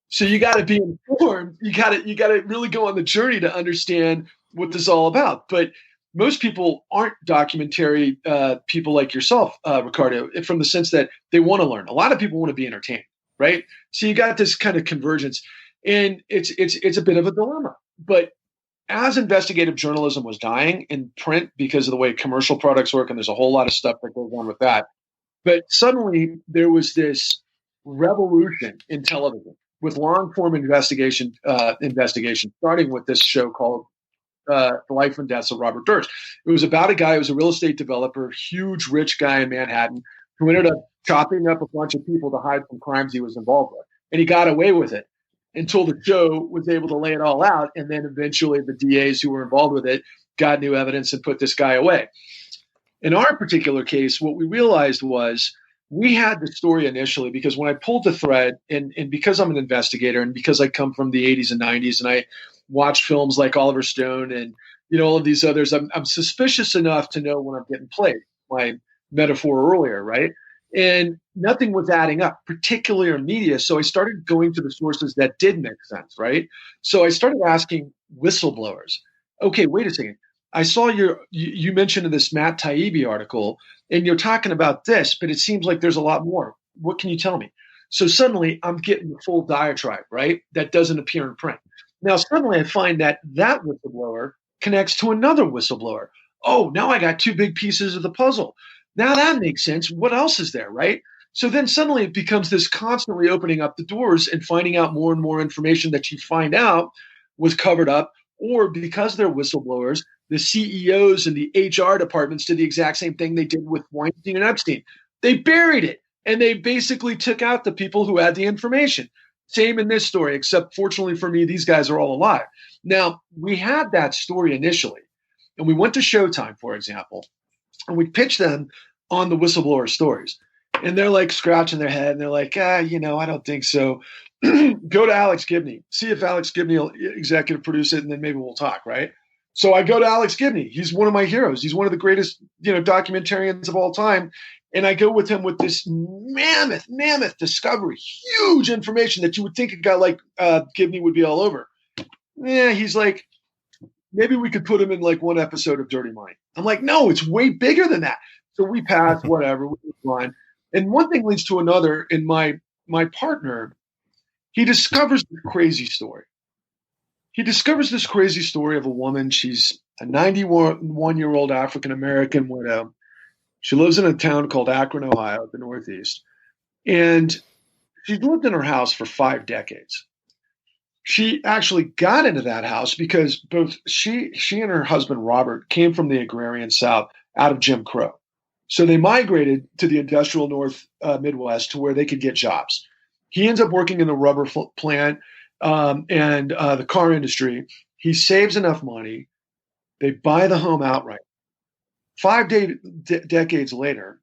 So you got to be informed. You got to really go on the journey to understand what this is all about. But most people aren't documentary people like yourself, Ricardo, from the sense that they want to learn. A lot of people want to be entertained, right? So you got this kind of convergence, and it's a bit of a dilemma. But as investigative journalism was dying in print because of the way commercial products work, and there's a whole lot of stuff that goes on with that, but suddenly there was this revolution in television with long-form investigation, starting with this show called The Life and Death of Robert Durst. It was about a guy who was a real estate developer, huge, rich guy in Manhattan, who ended up chopping up a bunch of people to hide from crimes he was involved with. And he got away with it until the show was able to lay it all out. And then eventually the DAs who were involved with it got new evidence and put this guy away. In our particular case, what we realized was we had the story initially because when I pulled the thread, and because I'm an investigator and because I come from the 80s and 90s and I watched films like Oliver Stone and all of these others, I'm suspicious enough to know when I'm getting played, my metaphor earlier, right? And nothing was adding up, particularly in media. So I started going to the sources that did make sense, right? So I started asking whistleblowers, okay, wait a second. I saw you mentioned in this Matt Taibbi article, and you're talking about this, but it seems like there's a lot more. What can you tell me? So suddenly I'm getting the full diatribe, right? That doesn't appear in print. Now suddenly I find that whistleblower connects to another whistleblower. Oh, now I got two big pieces of the puzzle. Now that makes sense. What else is there, right? So then suddenly it becomes this constantly opening up the doors and finding out more and more information that you find out was covered up, or because they're whistleblowers, the CEOs and the HR departments did the exact same thing they did with Weinstein and Epstein. They buried it, and they basically took out the people who had the information. Same in this story, except fortunately for me, these guys are all alive. Now, we had that story initially, and we went to Showtime, for example, and we pitched them on the whistleblower stories. And they're like scratching their head, and they're like, I don't think so. Go to Alex Gibney. See if Alex Gibney will executive produce it, and then maybe we'll talk, right? So I go to Alex Gibney. He's one of my heroes. He's one of the greatest, documentarians of all time. And I go with him with this mammoth discovery, huge information that you would think a guy like Gibney would be all over. Yeah, he's like, maybe we could put him in like one episode of Dirty Money. I'm like, no, it's way bigger than that. So we pass, whatever, we move on. And one thing leads to another. And my partner, he discovers this crazy story. He discovers this crazy story of a woman. She's a 91-year-old African-American widow. She lives in a town called Akron, Ohio, at the Northeast. And she's lived in her house for 5 decades. She actually got into that house because both she and her husband, Robert, came from the agrarian South out of Jim Crow. So they migrated to the industrial North Midwest to where they could get jobs. He ends up working in the rubber plant and the car industry. He saves enough money. They buy the home outright. 5 decades later,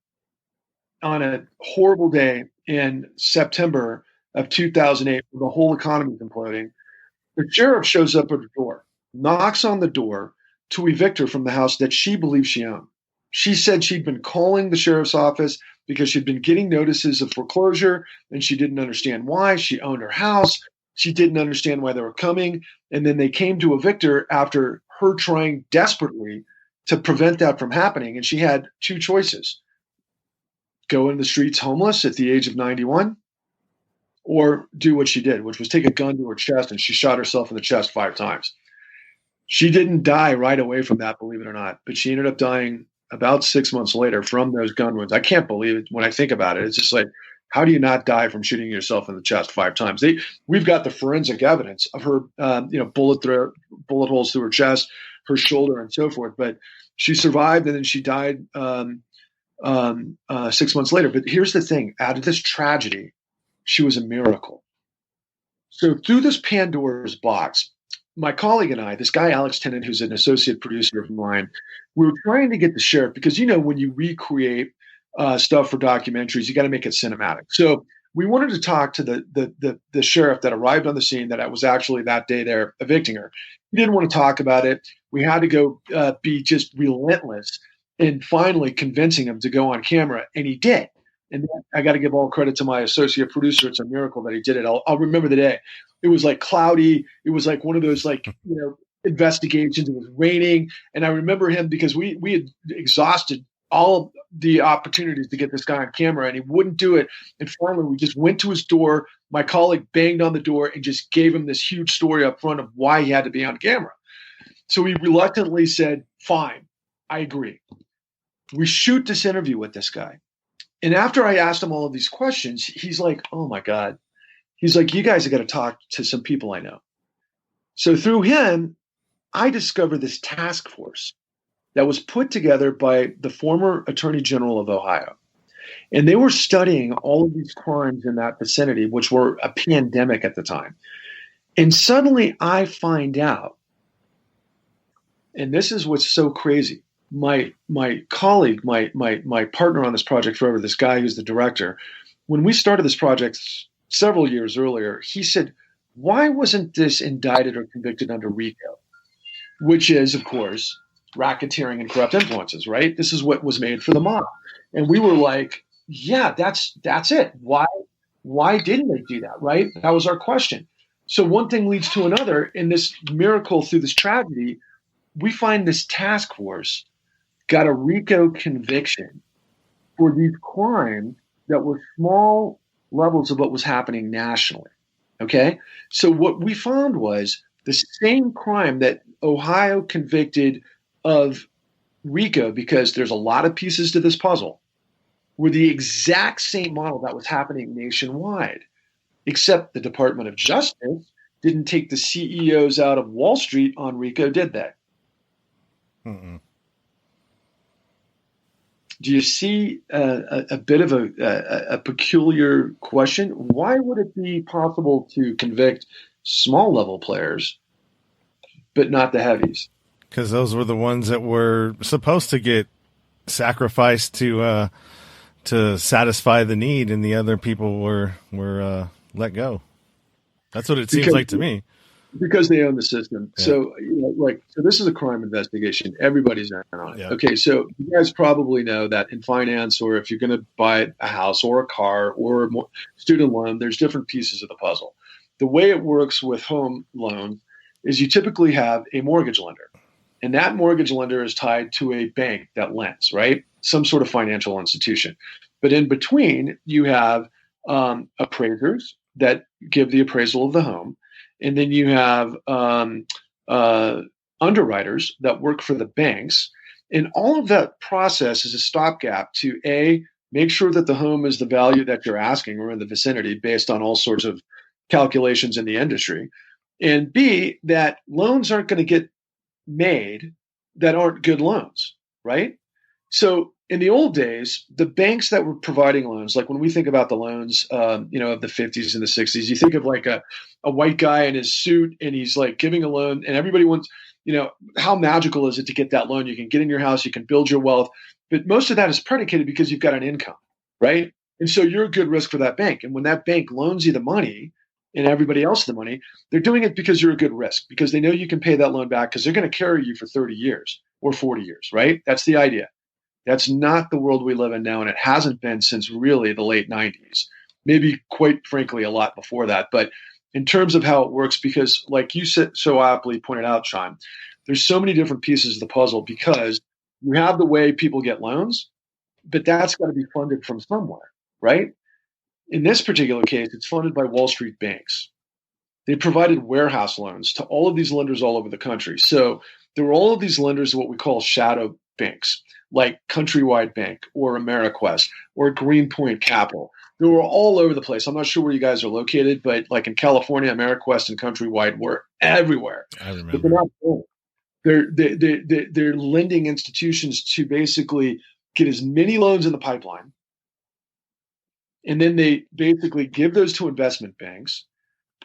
on a horrible day in September of 2008, when the whole economy is imploding, the sheriff shows up at her door, knocks on the door to evict her from the house that she believes she owned. She said she'd been calling the sheriff's office because she'd been getting notices of foreclosure, and she didn't understand why. She owned her house. She didn't understand why they were coming. And then they came to evict her after her trying desperately to prevent that from happening. And she had 2 choices. go in the streets homeless at the age of 91, or do what she did, which was take a gun to her chest, and she shot herself in the chest 5 times. She didn't die right away from that, believe it or not, but she ended up dying about 6 months later from those gun wounds. I can't believe it when I think about it. It's just like, how do you not die from shooting yourself in the chest 5 times? We've got the forensic evidence of her, bullet holes through her chest, her shoulder, and so forth. But she survived, and then she died 6 months later. But here's the thing: out of this tragedy, she was a miracle. So through this Pandora's box, my colleague and I, this guy Alex Tennant, who's an associate producer of mine, we were trying to get the sheriff, because when you recreate stuff for documentaries, you got to make it cinematic. So we wanted to talk to the sheriff that arrived on the scene that I was actually that day there evicting her. He didn't want to talk about it. We had to go be just relentless in finally convincing him to go on camera, and he did. And I got to give all credit to my associate producer. It's a miracle that he did it. I'll remember the day. It was like cloudy. It was like one of those investigations. It was raining, and I remember him because we had exhausted all the opportunities to get this guy on camera, and he wouldn't do it. And finally, we just went to his door. My colleague banged on the door and just gave him this huge story up front of why he had to be on camera. So he reluctantly said, "Fine, I agree." We shoot this interview with this guy. And after I asked him all of these questions, he's like, "Oh my God." He's like, "You guys have got to talk to some people I know." So through him, I discovered this task force that was put together by the former Attorney General of Ohio. And they were studying all of these crimes in that vicinity, which were a pandemic at the time. And suddenly I find out, and this is what's so crazy. My colleague, my partner on this project forever, this guy who's the director, when we started this project several years earlier, he said, "Why wasn't this indicted or convicted under RICO?" Which is, of course, racketeering and corrupt influences, right? This is what was made for the mob. And we were like, yeah, that's it. Why didn't they do that, right? That was our question. So one thing leads to another. In this miracle through this tragedy, we find this task force got a RICO conviction for these crimes that were small levels of what was happening nationally. Okay? So what we found was the same crime that Ohio convicted of RICO, because there's a lot of pieces to this puzzle, were the exact same model that was happening nationwide, except the Department of Justice didn't take the CEOs out of Wall Street on RICO, did they? Mm-mm. Do you see a bit of a peculiar question? Why would it be possible to convict small level players, but not the heavies? Because those were the ones that were supposed to get sacrificed to satisfy the need, and the other people were let go. That's what it seems like to me. Because they own the system. Yeah. So, so this is a crime investigation. Everybody's in on it. Yeah. Okay, so you guys probably know that in finance, or if you're going to buy a house or a car or a student loan, there's different pieces of the puzzle. The way it works with home loans is you typically have a mortgage lender. And that mortgage lender is tied to a bank that lends, right? Some sort of financial institution. But in between, you have appraisers that give the appraisal of the home. And then you have underwriters that work for the banks. And all of that process is a stopgap to make sure that the home is the value that you're asking or in the vicinity based on all sorts of calculations in the industry. And B, that loans aren't going to get made that aren't good loans, right? So in the old days, the banks that were providing loans, like when we think about the loans, of the 50s and the 60s, you think of like a white guy in his suit and he's like giving a loan, and everybody wants, how magical is it to get that loan? You can get in your house, you can build your wealth, but most of that is predicated because you've got an income, right? And so you're a good risk for that bank. And when that bank loans you the money and everybody else the money, they're doing it because you're a good risk, because they know you can pay that loan back because they're going to carry you for 30 years or 40 years, right? That's the idea. That's not the world we live in now, and it hasn't been since really the late 90s. Maybe, quite frankly, a lot before that. But in terms of how it works, because like you so aptly pointed out, Sean, there's so many different pieces of the puzzle, because you have the way people get loans, but that's got to be funded from somewhere, right? In this particular case, it's funded by Wall Street banks. They provided warehouse loans to all of these lenders all over the country. So there were all of these lenders, what we call shadow banks, like Countrywide Bank or Ameriquest or Greenpoint Capital. They were all over the place. I'm not sure where you guys are located, but like in California, Ameriquest and Countrywide were everywhere. I remember. But they're lending institutions to basically get as many loans in the pipeline. And then they basically give those to investment banks.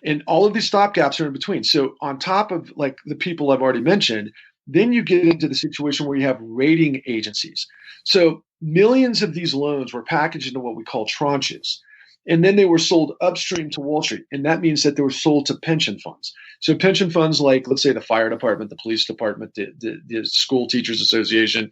And all of these stopgaps are in between. So on top of like the people I've already mentioned, then you get into the situation where you have rating agencies. So millions of these loans were packaged into what we call tranches. And then they were sold upstream to Wall Street. And that means that they were sold to pension funds. So pension funds like, let's say, the fire department, the police department, the school teachers association,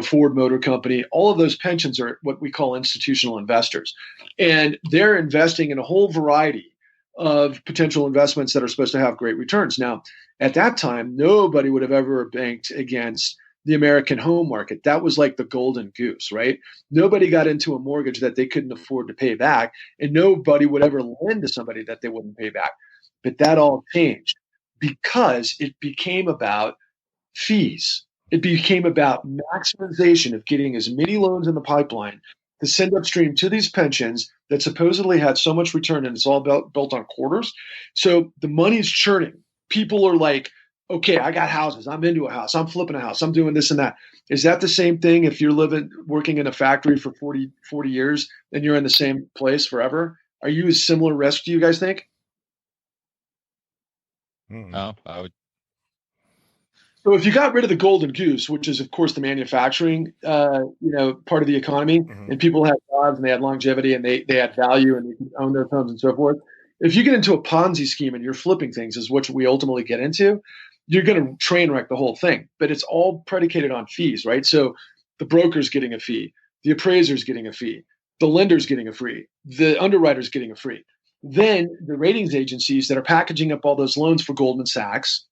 Ford Motor Company, all of those pensions are what we call institutional investors. And they're investing in a whole variety of potential investments that are supposed to have great returns. Now, at that time, nobody would have ever banked against the American home market. That was like the golden goose, right? Nobody got into a mortgage that they couldn't afford to pay back, and nobody would ever lend to somebody that they wouldn't pay back. But that all changed because it became about fees. It became about maximization of getting as many loans in the pipeline to send upstream to these pensions that supposedly had so much return, and it's all built on quarters. So the money's churning. People are like, okay, I got houses. I'm into a house. I'm flipping a house. I'm doing this and that. Is that the same thing if you're working in a factory for 40 years and you're in the same place forever? Are you a similar risk, do you guys think? No, I would. So if you got rid of the golden goose, which is, of course, the manufacturing, part of the economy, and people had jobs and they had longevity and they had value and they could own their homes and so forth. If you get into a Ponzi scheme and you're flipping things, is what we ultimately get into, you're going to train wreck the whole thing. But it's all predicated on fees, right? So the broker's getting a fee, the appraiser's getting a fee, the lender's getting a fee, the underwriter's getting a fee. Then the ratings agencies that are packaging up all those loans for Goldman Sachs,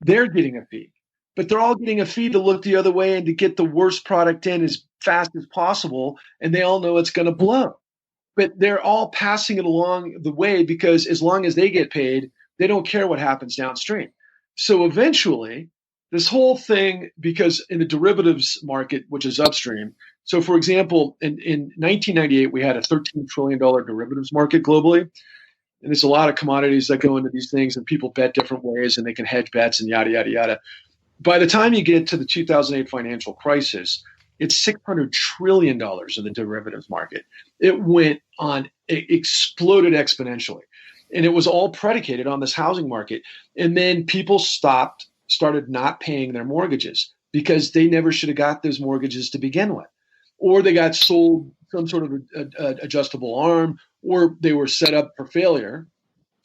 they're getting a fee. But they're all getting a fee to look the other way and to get the worst product in as fast as possible. And they all know it's going to blow. But they're all passing it along the way because as long as they get paid, they don't care what happens downstream. So eventually, this whole thing, because in the derivatives market, which is upstream, so for example, in 1998, we had a $13 trillion derivatives market globally. And there's a lot of commodities that go into these things and people bet different ways and they can hedge bets and yada, yada, yada. By the time you get to the 2008 financial crisis, it's $600 trillion in the derivatives market. It exploded exponentially. And it was all predicated on this housing market. And then people started not paying their mortgages because they never should have got those mortgages to begin with. Or they got sold some sort of adjustable arm, or they were set up for failure.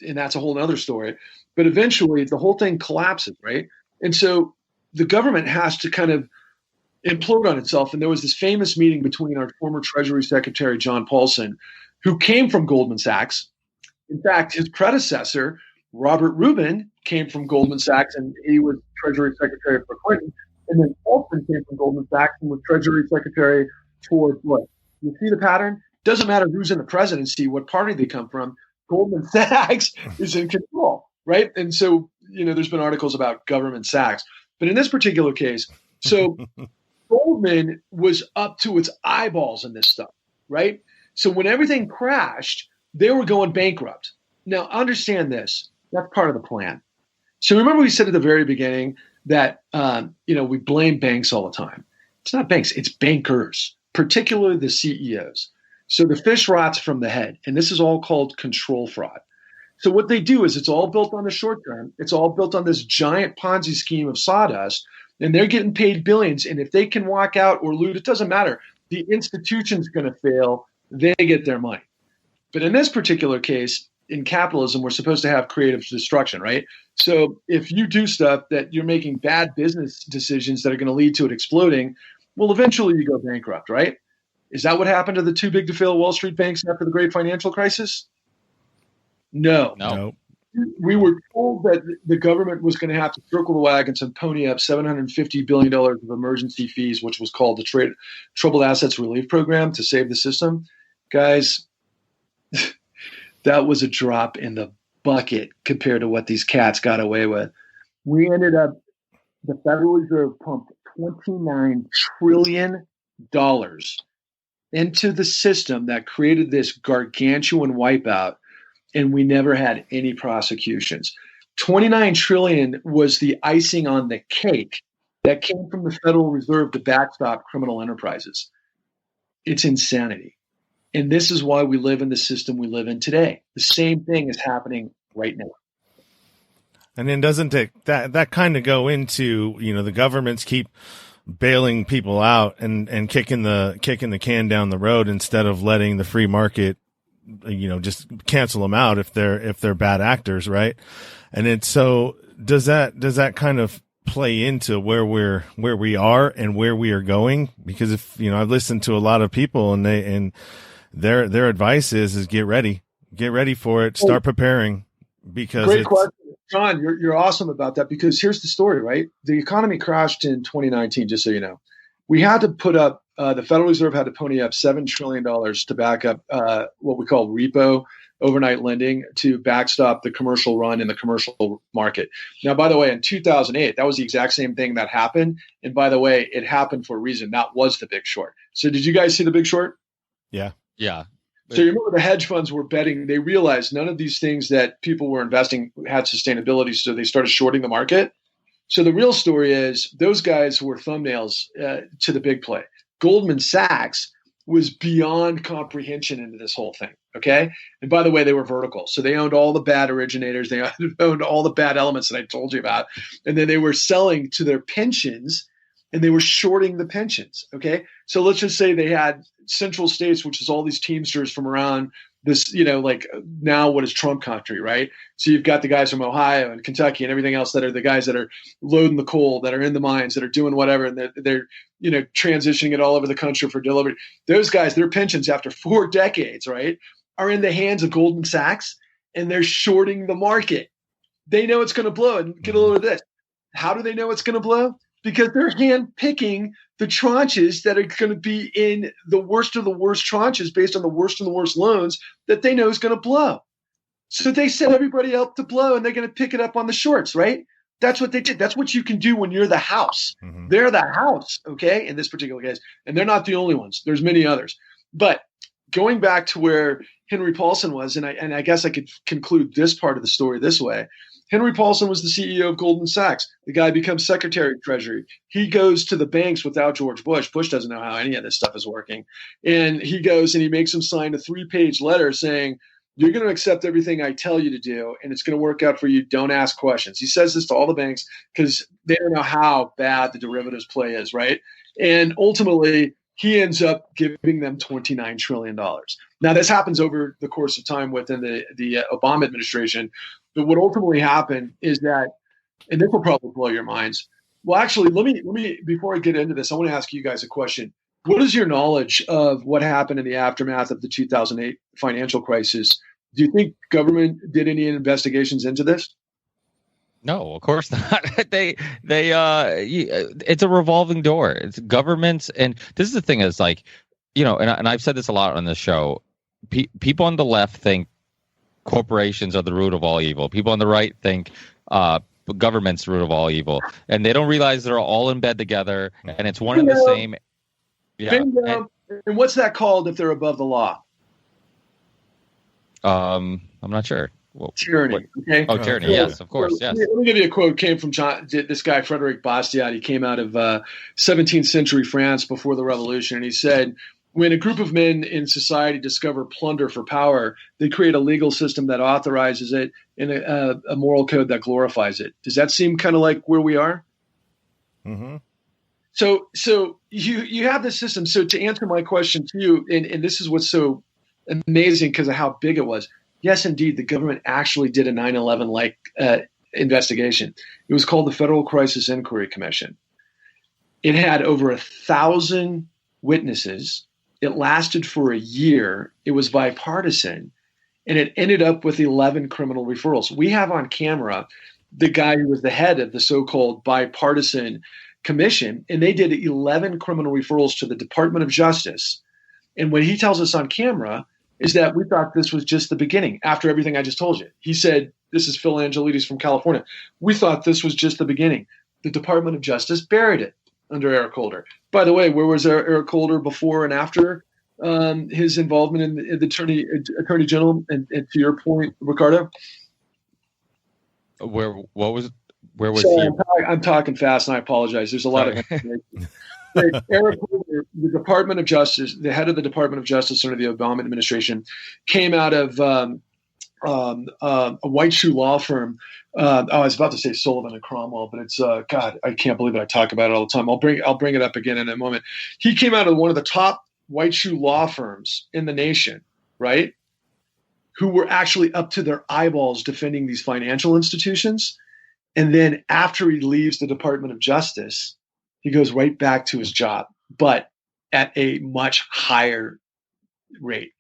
And that's a whole other story. But eventually the whole thing collapses, right? And so the government has to kind of implode on itself. And there was this famous meeting between our former Treasury Secretary, John Paulson, who came from Goldman Sachs. In fact, his predecessor, Robert Rubin, came from Goldman Sachs, and he was Treasury Secretary for Clinton. And then Paulson came from Goldman Sachs and was Treasury Secretary for Bush. You see the pattern? Doesn't matter who's in the presidency, what party they come from. Goldman Sachs is in control, right? And so, there's been articles about government Sachs. But in this particular case, so Goldman was up to its eyeballs in this stuff, right? So when everything crashed, they were going bankrupt. Now, understand this. That's part of the plan. So remember we said at the very beginning that, we blame banks all the time. It's not banks. It's bankers, particularly the CEOs. So the fish rots from the head. And this is all called control fraud. So what they do is it's all built on the short term. It's all built on this giant Ponzi scheme of sawdust. And they're getting paid billions. And if they can walk out or loot, it doesn't matter. The institution's going to fail. They get their money. But in this particular case, in capitalism, we're supposed to have creative destruction, right? So if you do stuff that you're making bad business decisions that are going to lead to it exploding, well, eventually you go bankrupt, right? Is that what happened to the too big to fail Wall Street banks after the great financial crisis? No. we were told that the government was going to have to circle the wagons and pony up $750 billion of emergency fees, which was called the Troubled Assets Relief Program, to save the system. Guys, that was a drop in the bucket compared to what these cats got away with. We ended up, the Federal Reserve pumped $29 trillion into the system that created this gargantuan wipeout, and we never had any prosecutions. 29 trillion was the icing on the cake that came from the Federal Reserve to backstop criminal enterprises. It's insanity. And this is why we live in the system we live in today. The same thing is happening right now. And then doesn't that kind of go into, the governments keep bailing people out and kicking the can down the road instead of letting the free market, just cancel them out if they're bad actors, right? And it's so does that kind of play into where we are and where we are going? Because if I've listened to a lot of people and their advice is get ready for it, start preparing, because great question, John. You're awesome about that, because here's the story, right? The economy crashed in 2019. Just so you know, we had to put up. The Federal Reserve had to pony up $7 trillion to back up what we call repo, overnight lending, to backstop the commercial run in the commercial market. Now, by the way, in 2008, that was the exact same thing that happened. And by the way, it happened for a reason. That was the Big Short. So did you guys see the Big Short? Yeah. Yeah. So you remember the hedge funds were betting. They realized none of these things that people were investing had sustainability, so they started shorting the market. So the real story is those guys were thumbnails to the big play. Goldman Sachs was beyond comprehension into this whole thing, okay? And by the way, they were vertical. So they owned all the bad originators. They owned all the bad elements that I told you about. And then they were selling to their pensions, and they were shorting the pensions, okay? So let's just say they had Central States, which is all these Teamsters from around this, like now what is Trump country, right? So you've got the guys from Ohio and Kentucky and everything else that are the guys that are loading the coal, that are in the mines, that are doing whatever, and they're transitioning it all over the country for delivery. Those guys, their pensions after 4 decades, right, are in the hands of Goldman Sachs, and they're shorting the market. They know it's going to blow. And get a load of this. How do they know it's going to blow? Because they're hand-picking the tranches that are going to be in the worst of the worst tranches based on the worst of the worst loans that they know is going to blow. So they set everybody up to blow, and they're going to pick it up on the shorts, right? That's what they did. That's what you can do when you're the house. Mm-hmm. They're the house, okay, in this particular case. And they're not the only ones. There's many others. But going back to where Henry Paulson was, and I guess I could conclude this part of the story this way. Henry Paulson was the CEO of Goldman Sachs. The guy becomes Secretary of Treasury. He goes to the banks without George Bush. Bush doesn't know how any of this stuff is working. And he goes and he makes them sign a 3-page letter saying, you're going to accept everything I tell you to do, and it's going to work out for you. Don't ask questions. He says this to all the banks because they don't know how bad the derivatives play is, right? And ultimately, he ends up giving them $29 trillion. Now, this happens over the course of time within the Obama administration. But what ultimately happened is that, and this will probably blow your minds. Well, actually, let me before I get into this, I want to ask you guys a question. What is your knowledge of what happened in the aftermath of the 2008 financial crisis? Do you think government did any investigations into this? No, of course not. It's a revolving door. It's governments, and this is the thing is and I've said this a lot on the show. People on the left think corporations are the root of all evil. People on the right think government's the root of all evil, and they don't realize they're all in bed together, and it's one and the same. Yeah. And what's that called if they're above the law? I'm not sure. Tyranny. Okay. Oh, tyranny. Yes, of course. Yes. Let me give you a quote. Came from this guy Frederic Bastiat. He came out of 17th century France before the Revolution, and he said, when a group of men in society discover plunder for power, they create a legal system that authorizes it and a moral code that glorifies it. Does that seem kind of like where we are? Mm-hmm. So you have this system. So to answer my question to you, and this is what's so amazing because of how big it was. Yes, indeed, the government actually did a 9/11-like investigation. It was called the Federal Crisis Inquiry Commission. It had over 1,000 witnesses. It lasted for a year. It was bipartisan. and it ended up with 11 criminal referrals. We have on camera the guy who was the head of the so-called bipartisan commission, and they did 11 criminal referrals to the Department of Justice. And what he tells us on camera is that we thought this was just the beginning after everything I just told you. He said, this is Phil Angelides from California. We thought this was just the beginning. The Department of Justice buried it under Eric Holder. By the way, where was Eric Holder before and after his involvement in the Attorney General? And to your point, Ricardo? Where was Sorry, I'm talking fast, and I apologize. There's a lot of information. Eric Holder, the Department of Justice, the head of the Department of Justice under the Obama administration, came out of a white shoe law firm. I was about to say Sullivan and Cromwell, but it's God, I can't believe it. I talk about it all the time. I'll bring it up again in a moment. He came out of one of the top white shoe law firms in the nation, right? Who were actually up to their eyeballs defending these financial institutions. And then after he leaves the Department of Justice, he goes right back to his job, but at a much higher rate.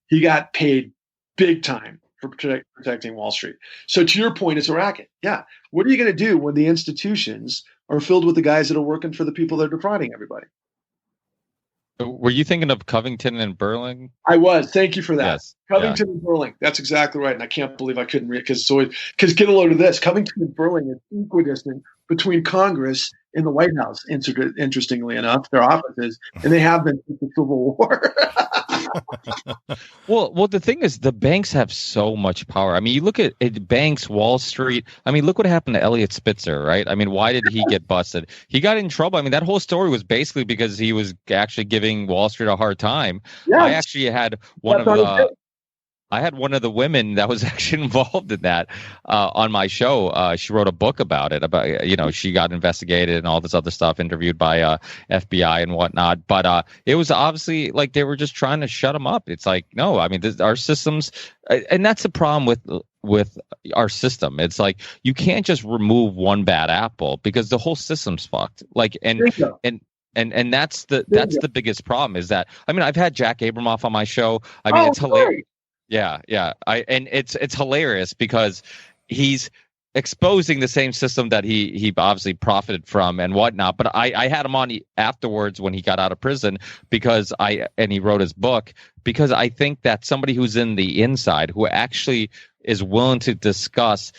He got paid big time for protecting Wall Street. So to your point, it's a racket. Yeah. What are you going to do when the institutions are filled with the guys that are working for the people that are defrauding everybody? Were you thinking of Covington and Burling? I was. Thank you for that. Yes. Covington and Burling. That's exactly right. And I can't believe I couldn't read because get a load of this. Covington and Burling is equidistant between Congress and the White House. Interestingly enough, their offices, and they have been since the Civil War. Well, the thing is, the banks have so much power. I mean, you look at banks, Wall Street. I mean, look what happened to Elliot Spitzer, right? I mean, why did he get busted? He got in trouble. I mean, that whole story was basically because he was actually giving Wall Street a hard time. Yes. I actually had one of the women that was actually involved in that on my show. She wrote a book about it. She got investigated and all this other stuff, interviewed by FBI and whatnot. But it was obviously like they were just trying to shut them up. It's like, no, I mean, our systems, and that's the problem with our system. It's like you can't just remove one bad apple because the whole system's fucked. Like and that's the biggest problem is that, I mean, I've had Jack Abramoff on my show. I mean, it's hilarious. Yeah. And it's hilarious because he's exposing the same system that he obviously profited from and whatnot. But I had him on afterwards when he got out of prison and he wrote his book because I think that somebody who's in the inside who actually is willing to discuss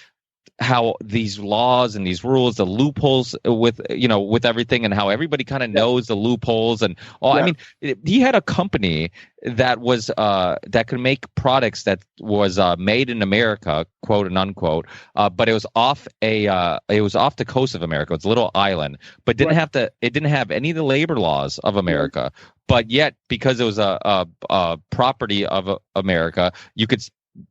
how these laws and these rules, the loopholes with everything, and how everybody kind of knows the loopholes and all. Yeah. I mean, he had a company that was that could make products that was made in America, quote and unquote, but it was off the coast of America. It's a little island, but it didn't have any of the labor laws of America. Right. But yet, because it was a property of America, you could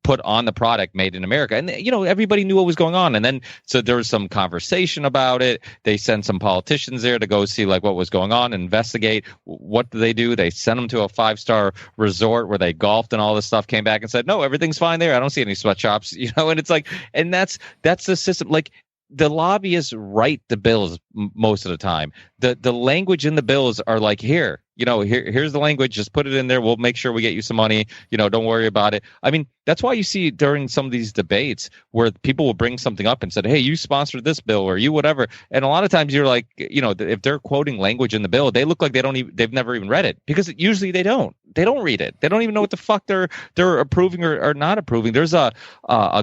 put on the product made in America. And, everybody knew what was going on. And then, so there was some conversation about it. They sent some politicians there to go see like what was going on, investigate. What do? They sent them to a 5-star resort where they golfed and all this stuff, came back and said, no, everything's fine there. I don't see any sweatshops, and it's like, and that's the system. Like, the lobbyists write the bills most of the time. The language in the bills are like, here's the language, just put it in there. We'll make sure we get you some money. Don't worry about it. I mean, that's why you see during some of these debates where people will bring something up and said, hey, you sponsored this bill or you whatever. And a lot of times you're like, if they're quoting language in the bill, they look like they've never even read it, because usually they don't read it. They don't even know what the fuck they're approving or not approving. There's a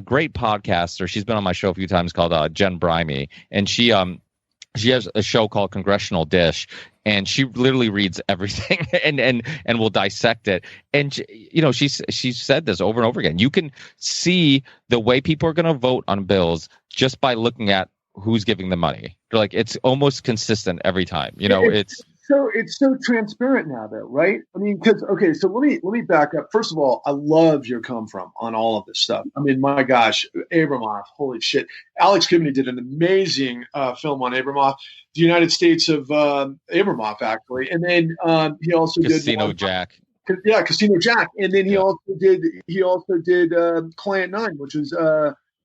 great podcaster. She's been on my show a few times called Jen Brimey, and she has a show called Congressional Dish, and she literally reads everything and will dissect it. And she's said this over and over again. You can see the way people are going to vote on bills just by looking at who's giving the money. Like, it's almost consistent every time. It's so transparent now, though, right? I mean, so let me back up. First of all, I love your come from on all of this stuff. I mean, my gosh, Abramoff, holy shit! Alex Gibney did an amazing film on Abramoff, the United States of Abramoff, actually, and then he also Casino did Jack. Yeah, Casino Jack, and then he also did Client 9, which is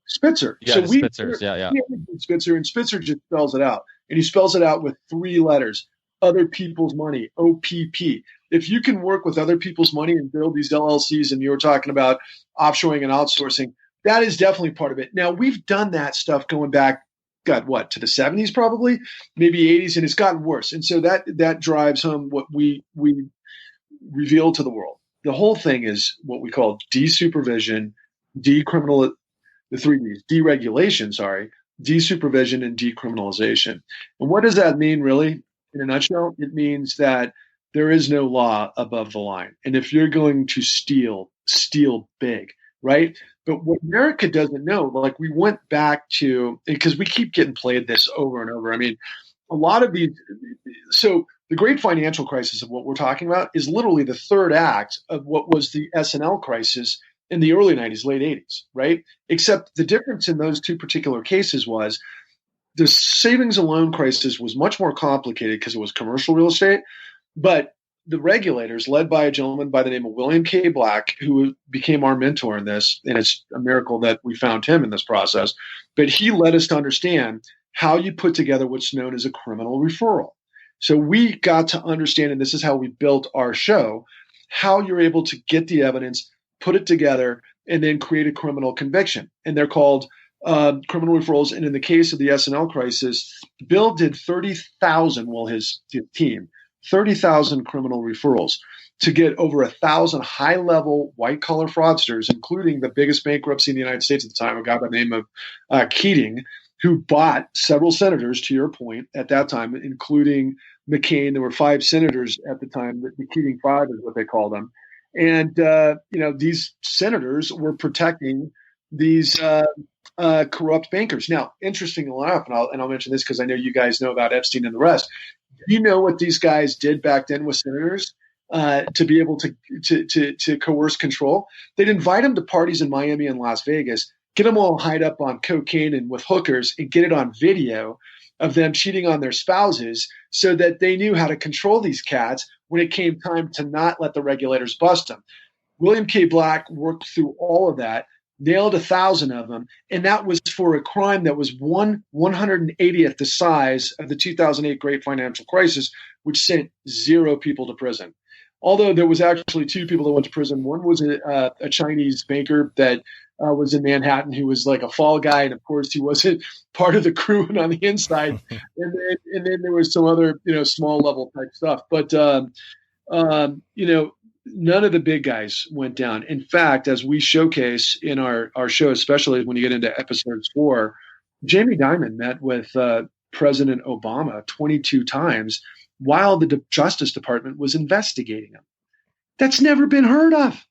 Spitzer. Yeah, so Spitzers. Yeah. Spitzer, and Spitzer just spells it out, and he spells it out with 3 letters. Other people's money, OPP. if you can work with other people's money and build these LLCs, and you were talking about offshoring and outsourcing, that is definitely part of it. Now, we've done that stuff going back, God, what, to the 70s probably, maybe 80s, and it's gotten worse. And so that drives home what we reveal to the world. The whole thing is what we call desupervision, decriminal, the three Ds, deregulation, desupervision, and decriminalization. And what does that mean, really, in a nutshell? It means that there is no law above the line. And if you're going to steal big, right? But what America doesn't know, like we went back to, because we keep getting played this over and over. I mean, a lot of these, so the great financial crisis of what we're talking about is literally the third act of what was the S&L crisis in the early 90s, late 80s, right? Except the difference in those two particular cases was the savings and loan crisis was much more complicated because it was commercial real estate, but the regulators, led by a gentleman by the name of William K. Black, who became our mentor in this, and it's a miracle that we found him in this process, but he led us to understand how you put together what's known as a criminal referral. So we got to understand, and this is how we built our show, how you're able to get the evidence, put it together, and then create a criminal conviction. And they're called criminal referrals. And in the case of the S&L crisis, Bill did 30,000, well, his team, 30,000 criminal referrals to get over 1,000 high-level white-collar fraudsters, including the biggest bankruptcy in the United States at the time, a guy by the name of Keating, who bought several senators, to your point, at that time, including McCain. There were 5 senators at the time, the Keating Five is what they called them. And, these senators were protecting these corrupt bankers. Now, interestingly enough, and I'll mention this because I know you guys know about Epstein and the rest. Do you know what these guys did back then with senators to be able to coerce control? They'd invite them to parties in Miami and Las Vegas, get them all high up on cocaine and with hookers, and get it on video of them cheating on their spouses so that they knew how to control these cats when it came time to not let the regulators bust them. William K. Black worked through all of that, nailed 1,000 of them, and that was for a crime that was 180th the size of the 2008 Great Financial Crisis, which sent 0 people to prison. Although there was actually 2 people that went to prison. One was a Chinese banker that was in Manhattan who was like a fall guy, and of course he wasn't part of the crew and on the inside. and then there was some other small level type stuff. But none of the big guys went down. In fact, as we showcase in our show, especially when you get into episodes 4, Jamie Dimon met with President Obama 22 times while the Justice Department was investigating him. That's never been heard of.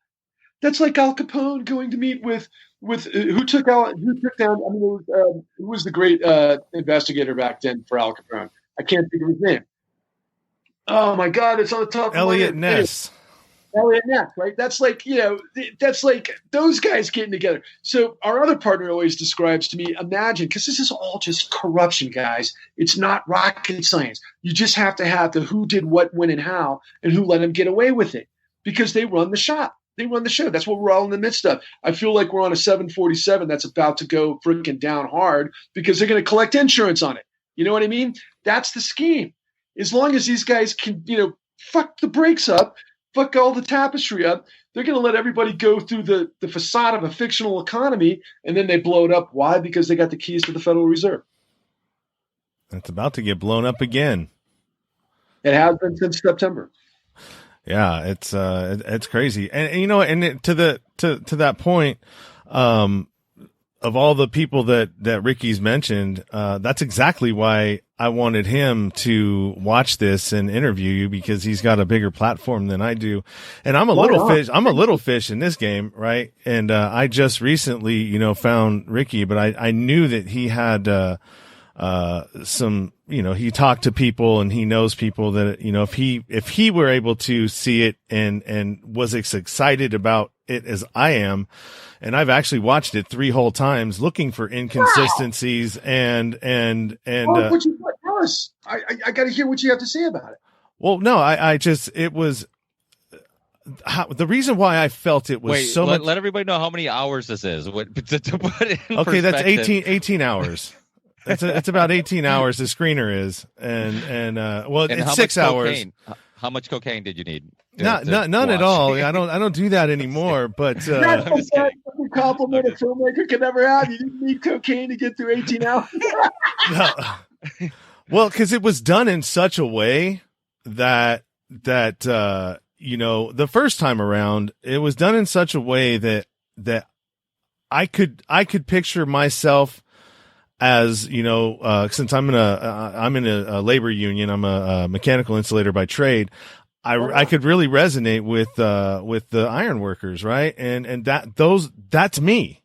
That's like Al Capone going to meet with who took down. Who was the great investigator back then for Al Capone? I can't think of his name. Oh my God, it's on the top. Elliot Ness. Elliot Ness, right? That's like that's like those guys getting together. So our other partner always describes to me, imagine, because this is all just corruption, guys. It's not rocket science. You just have to have the who did what, when, and how, and who let them get away with it, because they run the shop. They run the show. That's what we're all in the midst of. I feel like we're on a 747 that's about to go freaking down hard because they're going to collect insurance on it. You know what I mean? That's the scheme. As long as these guys can, fuck the brakes up, fuck all the tapestry up, they're going to let everybody go through the facade of a fictional economy, and then they blow it up. Why? Because they got the keys to the Federal Reserve. It's about to get blown up again. It has been since September. Yeah, it's crazy, and to that point, of all the people that Ricky's mentioned, that's exactly why I wanted him to watch this and interview you, because he's got a bigger platform than I do, and I'm a little fish. I'm a little fish in this game, right? And I just recently, found Ricky, but I knew that he had some, he talked to people and he knows people that, if he were able to see it and was as excited about it as I am, and I've actually watched it 3 whole times looking for inconsistencies. Wow. and tell us. I got to hear what you have to say about it. Well, no, it was the reason why I felt it was much. Let everybody know how many hours this is. To put it in okay, that's 18 hours. It's about 18 hours the screener is, and it's 6 hours. How much cocaine did you need? None at all. I don't do that anymore. But that's the compliment a filmmaker can never have. You didn't need cocaine to get through 18 hours. No. Well, because it was done in such a way that the first time around, it was done in such a way that I could picture myself as, since I'm in a labor union, I'm a mechanical insulator by trade. I could really resonate with the iron workers, right? And that's me,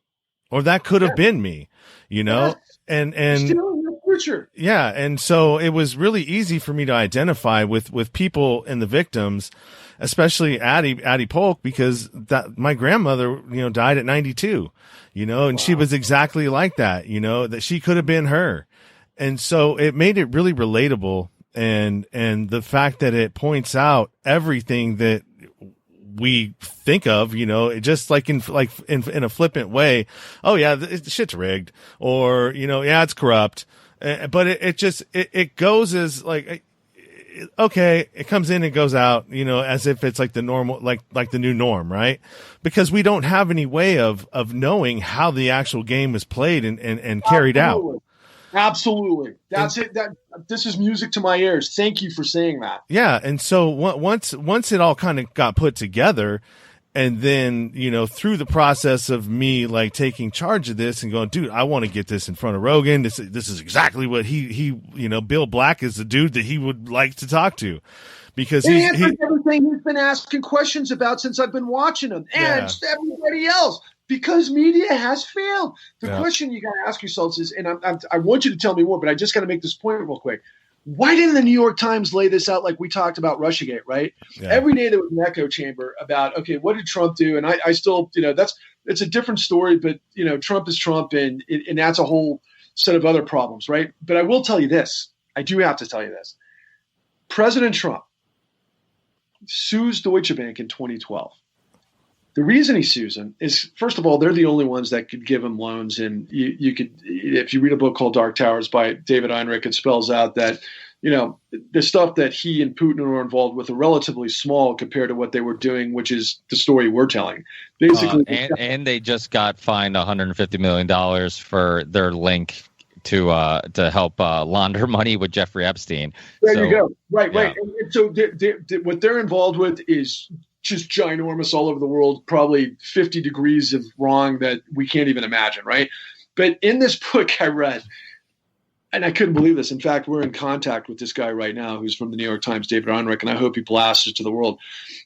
or that could have been me, and still in the future. Yeah. And so it was really easy for me to identify with people and the victims, especially Addie Polk, because that my grandmother, died at 92, and she was exactly like that, that she could have been her. And so it made it really relatable. And the fact that it points out everything that we think of, just like in a flippant way. Oh yeah, the shit's rigged, or, yeah, it's corrupt. But it goes as like, okay, it comes in and goes out, as if it's like the normal, like the new norm, right? Because we don't have any way of knowing how the actual game is played and carried out. Absolutely. That's it. This is music to my ears. Thank you for saying that. Yeah. And so once it all kind of got put together, and then, through the process of me like taking charge of this and going, dude, I want to get this in front of Rogan. This is exactly what he Bill Black is the dude that he would like to talk to, because he answers everything he's been asking questions about since I've been watching him, and everybody else. Because media has failed. The question you got to ask yourselves is, and I want you to tell me more, but I just got to make this point real quick. Why didn't the New York Times lay this out like we talked about Russiagate, right? Yeah. Every day there was an echo chamber about, okay, what did Trump do? And I still, it's a different story, but, Trump is Trump, and that's a whole set of other problems, right? But I will tell you this. I do have to tell you this. President Trump sues Deutsche Bank in 2012. The reason he sues them is, first of all, they're the only ones that could give him loans. And you could, if you read a book called Dark Towers by David Heinrich, it spells out that, the stuff that he and Putin were involved with are relatively small compared to what they were doing, which is the story we're telling. Basically, and they just got fined $150 million for their link to help launder money with Jeffrey Epstein. There you go. Right. And so what they're involved with is just ginormous all over the world, probably 50 degrees of wrong that we can't even imagine, right? But in this book I read, and I couldn't believe this. In fact, we're in contact with this guy right now who's from the New York Times, David Heinrich, and I hope he blasts it to the world.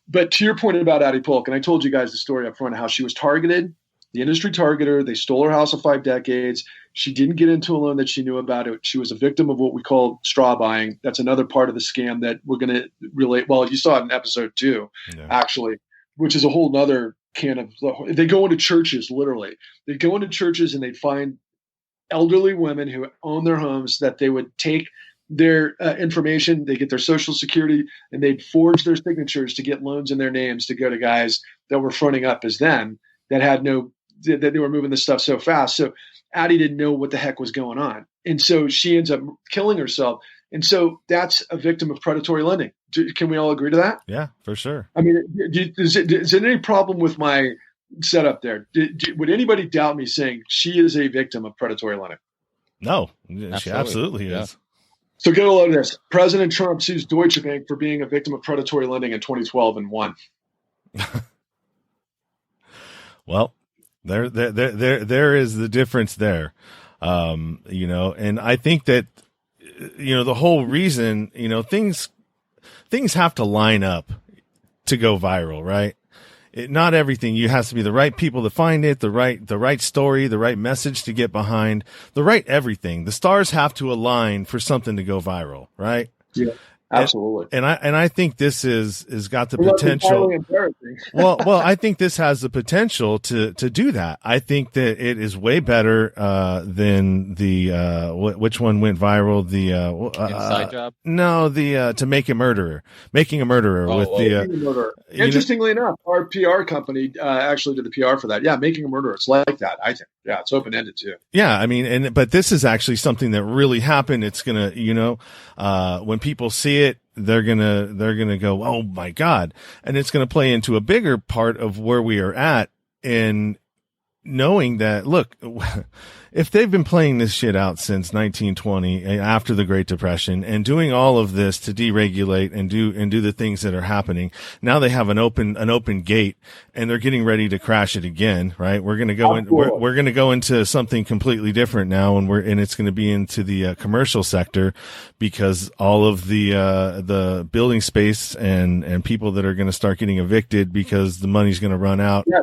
But to your point about Addie Polk, and I told you guys the story up front of how she was targeted, the industry targeted her. They stole her house of 5 decades. She didn't get into a loan that she knew about it. She was a victim of what we call straw buying. That's another part of the scam that we're going to relate. Well, you saw it in episode 2, actually, which is a whole nother can of, they go into churches, literally. They go into churches and they find elderly women who own their homes, that they would take their information, they get their social security, and they'd forge their signatures to get loans in their names to go to guys that were fronting up as them, that had that they were moving this stuff so fast. So Addie didn't know what the heck was going on. And so she ends up killing herself. And so that's a victim of predatory lending. Can we all agree to that? Yeah, for sure. I mean, is there any problem with my setup there? Would anybody doubt me saying she is a victim of predatory lending? No, she absolutely is. So get a load of this. President Trump sues Deutsche Bank for being a victim of predatory lending in 2012 and won. Well, there is the difference there. And I think that, the whole reason, things have to line up to go viral, right? Not everything. You have to be the right people to find it, the right story, the right message to get behind, the right everything. The stars have to align for something to go viral, right? Yeah. Absolutely. And I think this is got the potential. Well, I think this has the potential to do that. I think that it is way better than the which one went viral, the Inside Job. No, the to make a murderer, making a murderer with the Interestingly enough, our PR company actually did the PR for that. Yeah, making a murderer. It's like that, I think. Yeah, it's open ended too. Yeah, I mean, but this is actually something that really happened. It's gonna, when people see see it, they're gonna go, oh my God. And it's gonna play into a bigger part of where we are at in knowing that, look, if they've been playing this shit out since 1920 after the Great Depression and doing all of this to deregulate and do the things that are happening, now they have an open gate and they're getting ready to crash it again, right? We're going to go we're going to go into something completely different now, and it's going to be into the commercial sector, because all of the building space and people that are going to start getting evicted because the money's going to run out. Yeah.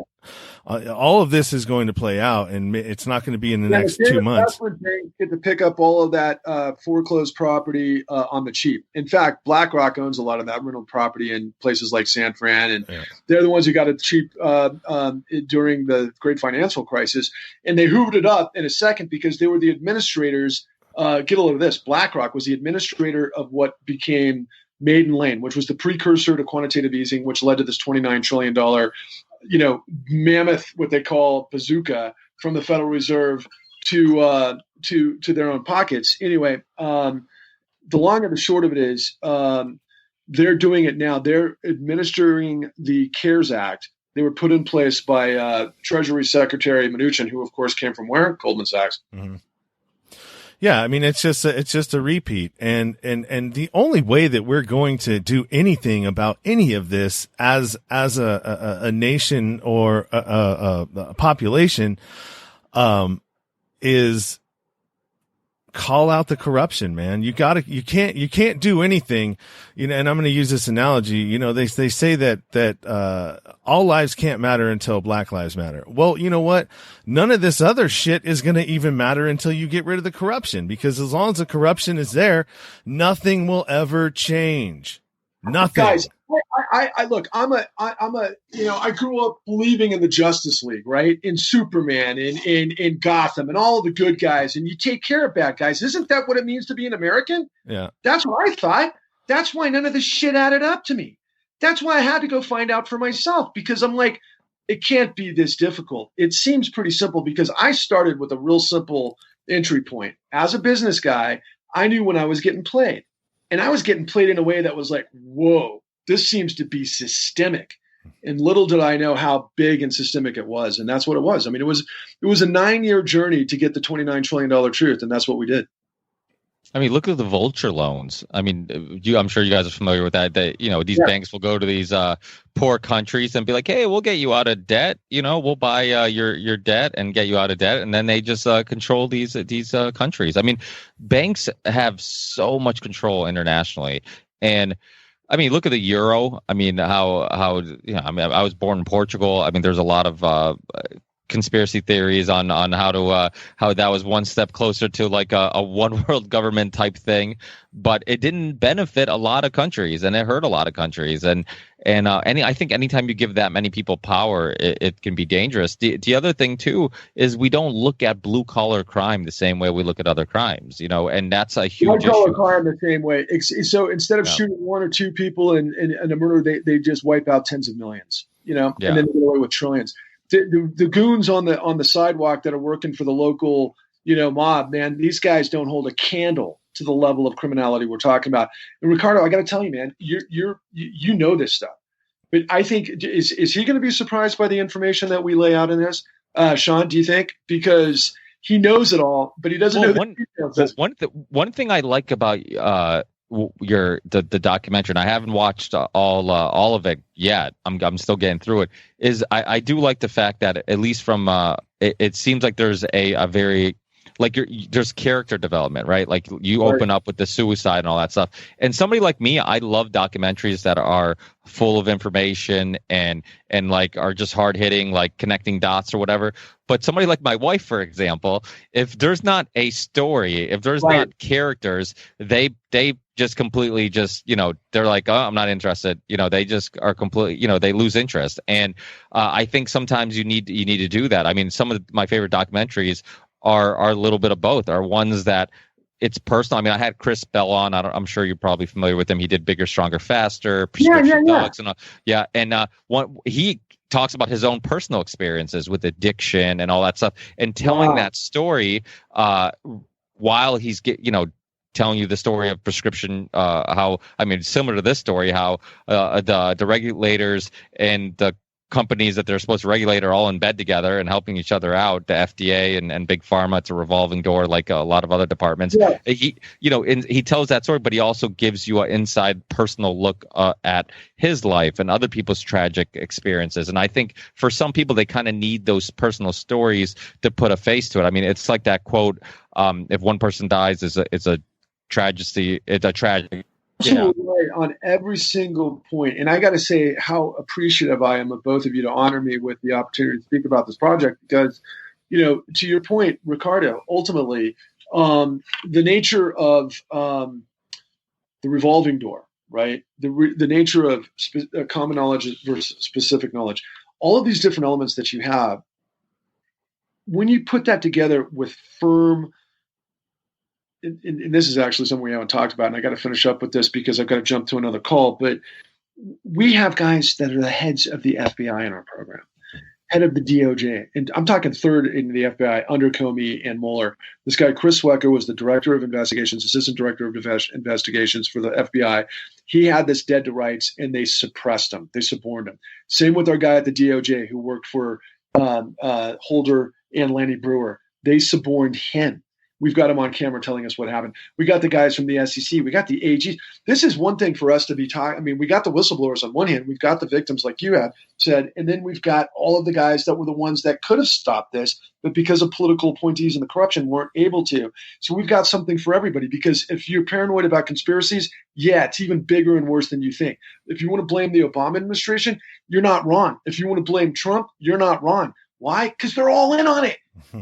All of this is going to play out, and it's not going to be in the next 2 months. That's when banks get to pick up all of that foreclosed property on the cheap. In fact, BlackRock owns a lot of that rental property in places like San Fran, and they're the ones who got it cheap during the Great Financial Crisis. And they hoovered it up in a second because they were the administrators. Get a load of this. BlackRock was the administrator of what became Maiden Lane, which was the precursor to quantitative easing, which led to this $29 trillion mammoth, what they call bazooka, from the Federal Reserve to their own pockets. Anyway, the long and the short of it is, they're doing it now. They're administering the CARES Act. They were put in place by Treasury Secretary Mnuchin, who of course came from where? Goldman Sachs. Mm-hmm. Yeah, I mean, it's just a repeat, and the only way that we're going to do anything about any of this as a nation or a population, is call out the corruption, man. You can't do anything, and I'm going to use this analogy. They say that all lives can't matter until Black Lives Matter. Well, you know what? None of this other shit is going to even matter until you get rid of the corruption, because as long as the corruption is there, nothing will ever change. Nothing. Guys, I look, I grew up believing in the Justice League, right? In Superman, in Gotham, and all of the good guys, and you take care of bad guys. Isn't that what it means to be an American? Yeah. That's what I thought. That's why none of this shit added up to me. That's why I had to go find out for myself, because I'm like, it can't be this difficult. It seems pretty simple, because I started with a real simple entry point. As a business guy, I knew when I was getting played. And I was getting played in a way that was like, whoa, this seems to be systemic. And little did I know how big and systemic it was. And that's what it was. I mean, it was a 9-year journey to get the $29 trillion truth. And that's what we did. I mean, look at the vulture loans. I mean, I'm sure you guys are familiar with that. That these banks will go to these poor countries and be like, "Hey, we'll get you out of debt. We'll buy your debt and get you out of debt." And then they just control these countries. I mean, banks have so much control internationally, and I mean, look at the euro. I mean, how I was born in Portugal. I mean, there's a lot of conspiracy theories on how that was one step closer to like a one world government type thing, but it didn't benefit a lot of countries and it hurt a lot of countries. And I think anytime you give that many people power, it can be dangerous. The other thing too is we don't look at blue collar crime the same way we look at other crimes, and that's a huge issue. Blue collar crime the same way. So instead of shooting one or two people in a murder, they just wipe out tens of millions, and then they get away with trillions. The goons on the sidewalk that are working for the local, mob, man, these guys don't hold a candle to the level of criminality we're talking about. And Ricardo, I got to tell you, man, you know this stuff, but I think is he going to be surprised by the information that we lay out in this? Sean, do you think? Because he knows it all, but he doesn't know the details. One thing I like about the documentary, and I haven't watched all of it yet. I'm still getting through it. Is I do like the fact that at least from it seems like there's a very there's character development, right? Like you open up with the suicide and all that stuff. And somebody like me, I love documentaries that are full of information and like are just hard hitting, like connecting dots or whatever. But somebody like my wife, for example, if there's not a story, if there's not characters, they just completely they're like, oh, I'm not interested. They just are completely, they lose interest. And I think sometimes you need to do that. I mean, some of my favorite documentaries are a little bit of both. Are ones that it's personal. I mean, I had Chris Bell on. I'm sure you're probably familiar with him. He did Bigger, Stronger, Faster, Prescription Dogs, and he talks about his own personal experiences with addiction and all that stuff, and telling that story while he's telling you the story of prescription, similar to this story, how the regulators and the companies that they're supposed to regulate are all in bed together and helping each other out. The FDA and big pharma, it's a revolving door like a lot of other departments. Yeah. He tells that story, but he also gives you an inside personal look at his life and other people's tragic experiences. And I think for some people, they kind of need those personal stories to put a face to it. I mean, it's like that quote, if one person dies, it's a tragedy. It's a tragedy. Absolutely right on every single point. And I got to say how appreciative I am of both of you to honor me with the opportunity to speak about this project because, to your point, Ricardo, ultimately, the nature of the revolving door, right? The nature of common knowledge versus specific knowledge, all of these different elements that you have, when you put that together with firm, and this is actually something we haven't talked about, and I got to finish up with this because I've got to jump to another call, but we have guys that are the heads of the FBI in our program, head of the DOJ, and I'm talking third in the FBI under Comey and Mueller. This guy, Chris Wecker, was the director of investigations, assistant director of investigations for the FBI. He had this dead to rights, and they suppressed him. They suborned him. Same with our guy at the DOJ who worked for Holder and Lanny Brewer. They suborned him. We've got him on camera telling us what happened. We got the guys from the SEC. We got the AGs. This is one thing for us to be talking. I mean, we got the whistleblowers on one hand. We've got the victims like you had said. And then we've got all of the guys that were the ones that could have stopped this, but because of political appointees and the corruption weren't able to. So we've got something for everybody because if you're paranoid about conspiracies, yeah, it's even bigger and worse than you think. If you want to blame the Obama administration, you're not wrong. If you want to blame Trump, you're not wrong. Why? Because they're all in on it.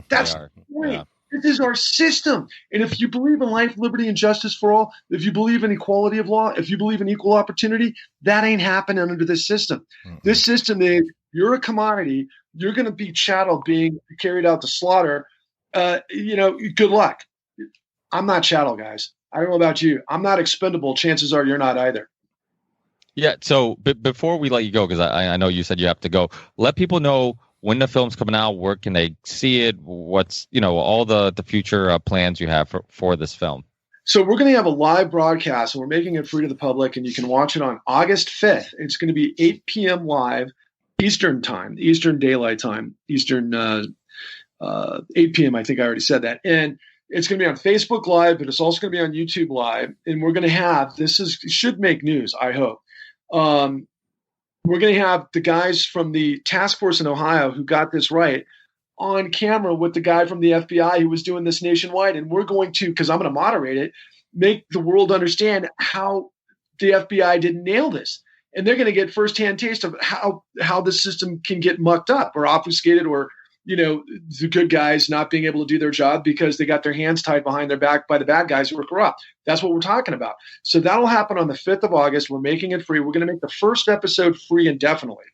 That's the point. Yeah. This is our system. And if you believe in life, liberty, and justice for all, if you believe in equality of law, if you believe in equal opportunity, that ain't happening under this system. Mm-hmm. This system is you're a commodity. You're going to be chattel being carried out to slaughter. Good luck. I'm not chattel, guys. I don't know about you. I'm not expendable. Chances are you're not either. Yeah. So before we let you go, because I know you said you have to go, let people know when the film's coming out, where can they see it? What's, all the future plans you have for this film? So we're going to have a live broadcast, and we're making it free to the public, and you can watch it on August 5th. It's going to be 8 p.m. live, Eastern time, Eastern Daylight Time, Eastern 8 p.m. I think I already said that. And it's going to be on Facebook Live, but it's also going to be on YouTube Live. And we're going to have, should make news, I hope. We're going to have the guys from the task force in Ohio who got this right on camera with the guy from the FBI who was doing this nationwide. And we're going to, because I'm going to moderate it, make the world understand how the FBI didn't nail this. And they're going to get firsthand taste of how the system can get mucked up or obfuscated or, the good guys not being able to do their job because they got their hands tied behind their back by the bad guys who are corrupt. That's what we're talking about. So that'll happen on the 5th of August. We're making it free. We're going to make the first episode free indefinitely.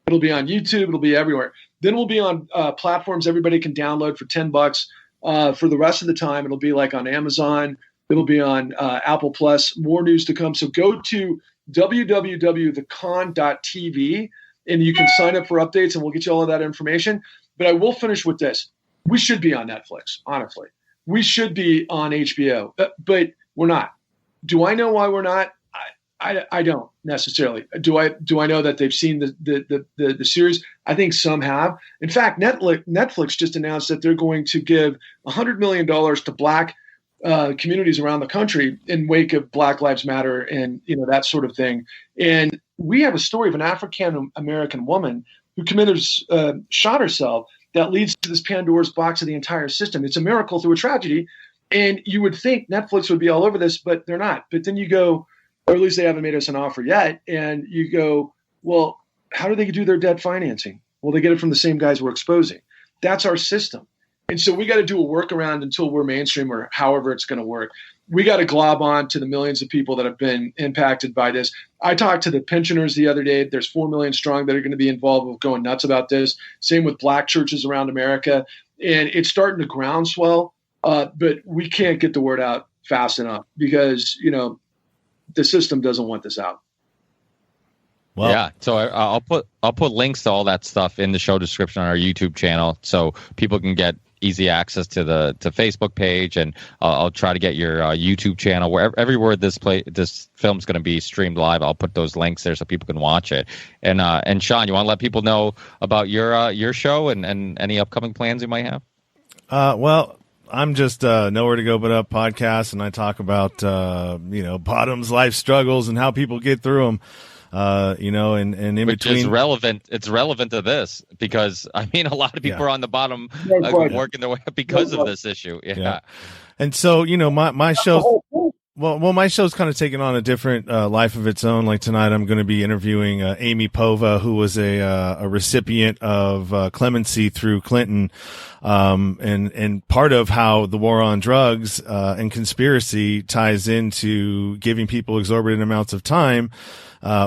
It'll be on YouTube. It'll be everywhere. Then we'll be on platforms everybody can download for $10 for the rest of the time. It'll be like on Amazon. It'll be on Apple Plus. More news to come. So go to www.thecon.tv and you can sign up for updates and we'll get you all of that information. But I will finish with this. We should be on Netflix, honestly. We should be on HBO, but we're not. Do I know why we're not? I don't necessarily. Do I know that they've seen the series? I think some have. In fact, Netflix just announced that they're going to give $100 million to Black communities around the country in wake of Black Lives Matter and that sort of thing. And we have a story of an African American woman who shot herself that leads to this Pandora's box of the entire system. It's a miracle through a tragedy. And you would think Netflix would be all over this, but they're not. But then you go, or at least they haven't made us an offer yet. And you go, well, how do they do their debt financing? Well, they get it from the same guys we're exposing. That's our system. And so we got to do a workaround until we're mainstream or however it's going to work. We got to glob on to the millions of people that have been impacted by this. I talked to the pensioners the other day. There's 4 million strong that are going to be involved with going nuts about this. Same with Black churches around America. And it's starting to groundswell, but we can't get the word out fast enough because, the system doesn't want this out. Well, yeah. So I'll put links to all that stuff in the show description on our YouTube channel so people can get easy access to the Facebook page, and I'll try to get your YouTube channel, where everywhere this film's going to be streamed live. I'll put those links there so people can watch it. And Sean, you want to let people know about your show and any upcoming plans you might have? Well, I'm just Nowhere to Go But Up podcast, and I talk about bottoms, life struggles, and how people get through them. And in Which between, is relevant. It's relevant to this because a lot of people are on the bottom working their way up because of this issue. Yeah. And so my show. Well, my show's kind of taken on a different life of its own. Like tonight, I'm going to be interviewing Amy Pova, who was a recipient of clemency through Clinton, and part of how the war on drugs and conspiracy ties into giving people exorbitant amounts of time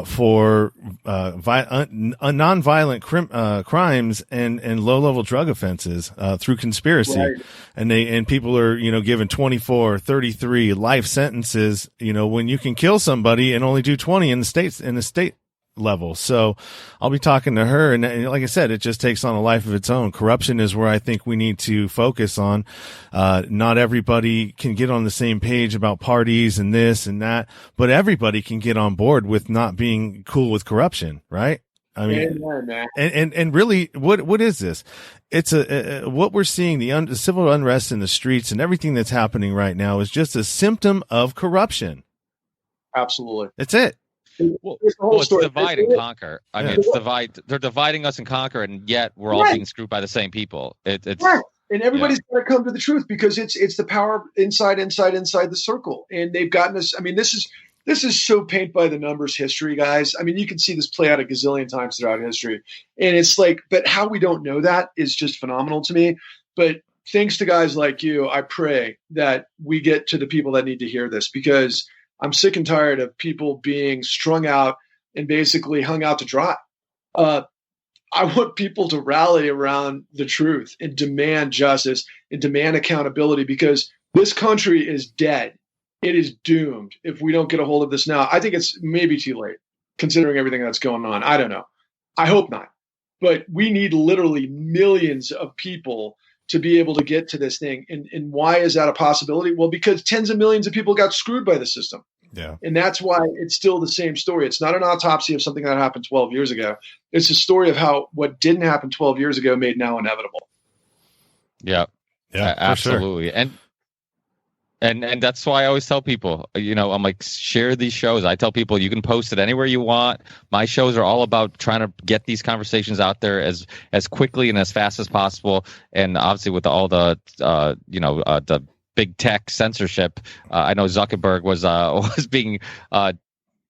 for nonviolent crimes and low-level drug offenses through conspiracy. Right. And people are given 24, 33 life sentences when you can kill somebody and only do 20 in the state level. So I'll be talking to her, and like I said, it just takes on a life of its own. Corruption is where I think we need to focus on. Not everybody can get on the same page about parties and this and that, but everybody can get on board with not being cool with corruption, right? I mean, and really, what is this? It's what we're seeing, the civil unrest in the streets and everything that's happening right now is just a symptom of corruption. Absolutely. That's it. It's divide and conquer. I mean, it's divide. They're dividing us and conquer, and yet we're all being screwed by the same people. It's right. And everybody's got to come to the truth because it's the power inside the circle, and they've gotten us. I mean, this is so paint by the numbers history, guys. I mean, you can see this play out a gazillion times throughout history, and it's like, but how we don't know that is just phenomenal to me. But thanks to guys like you, I pray that we get to the people that need to hear this, because I'm sick and tired of people being strung out and basically hung out to dry. I want people to rally around the truth and demand justice and demand accountability, because this country is dead. It is doomed if we don't get a hold of this now. I think it's maybe too late, considering everything that's going on. I don't know. I hope not. But we need literally millions of people to be able to get to this thing. And why is that a possibility? Well, because tens of millions of people got screwed by the system. Yeah. And that's why it's still the same story. It's not an autopsy of something that happened 12 years ago. It's a story of how what didn't happen 12 years ago made now inevitable. Yeah. Yeah, absolutely. Sure. And that's why I always tell people, I'm like, share these shows. I tell people you can post it anywhere you want. My shows are all about trying to get these conversations out there as quickly and as fast as possible. And obviously with all the, the big tech censorship, I know Zuckerberg was being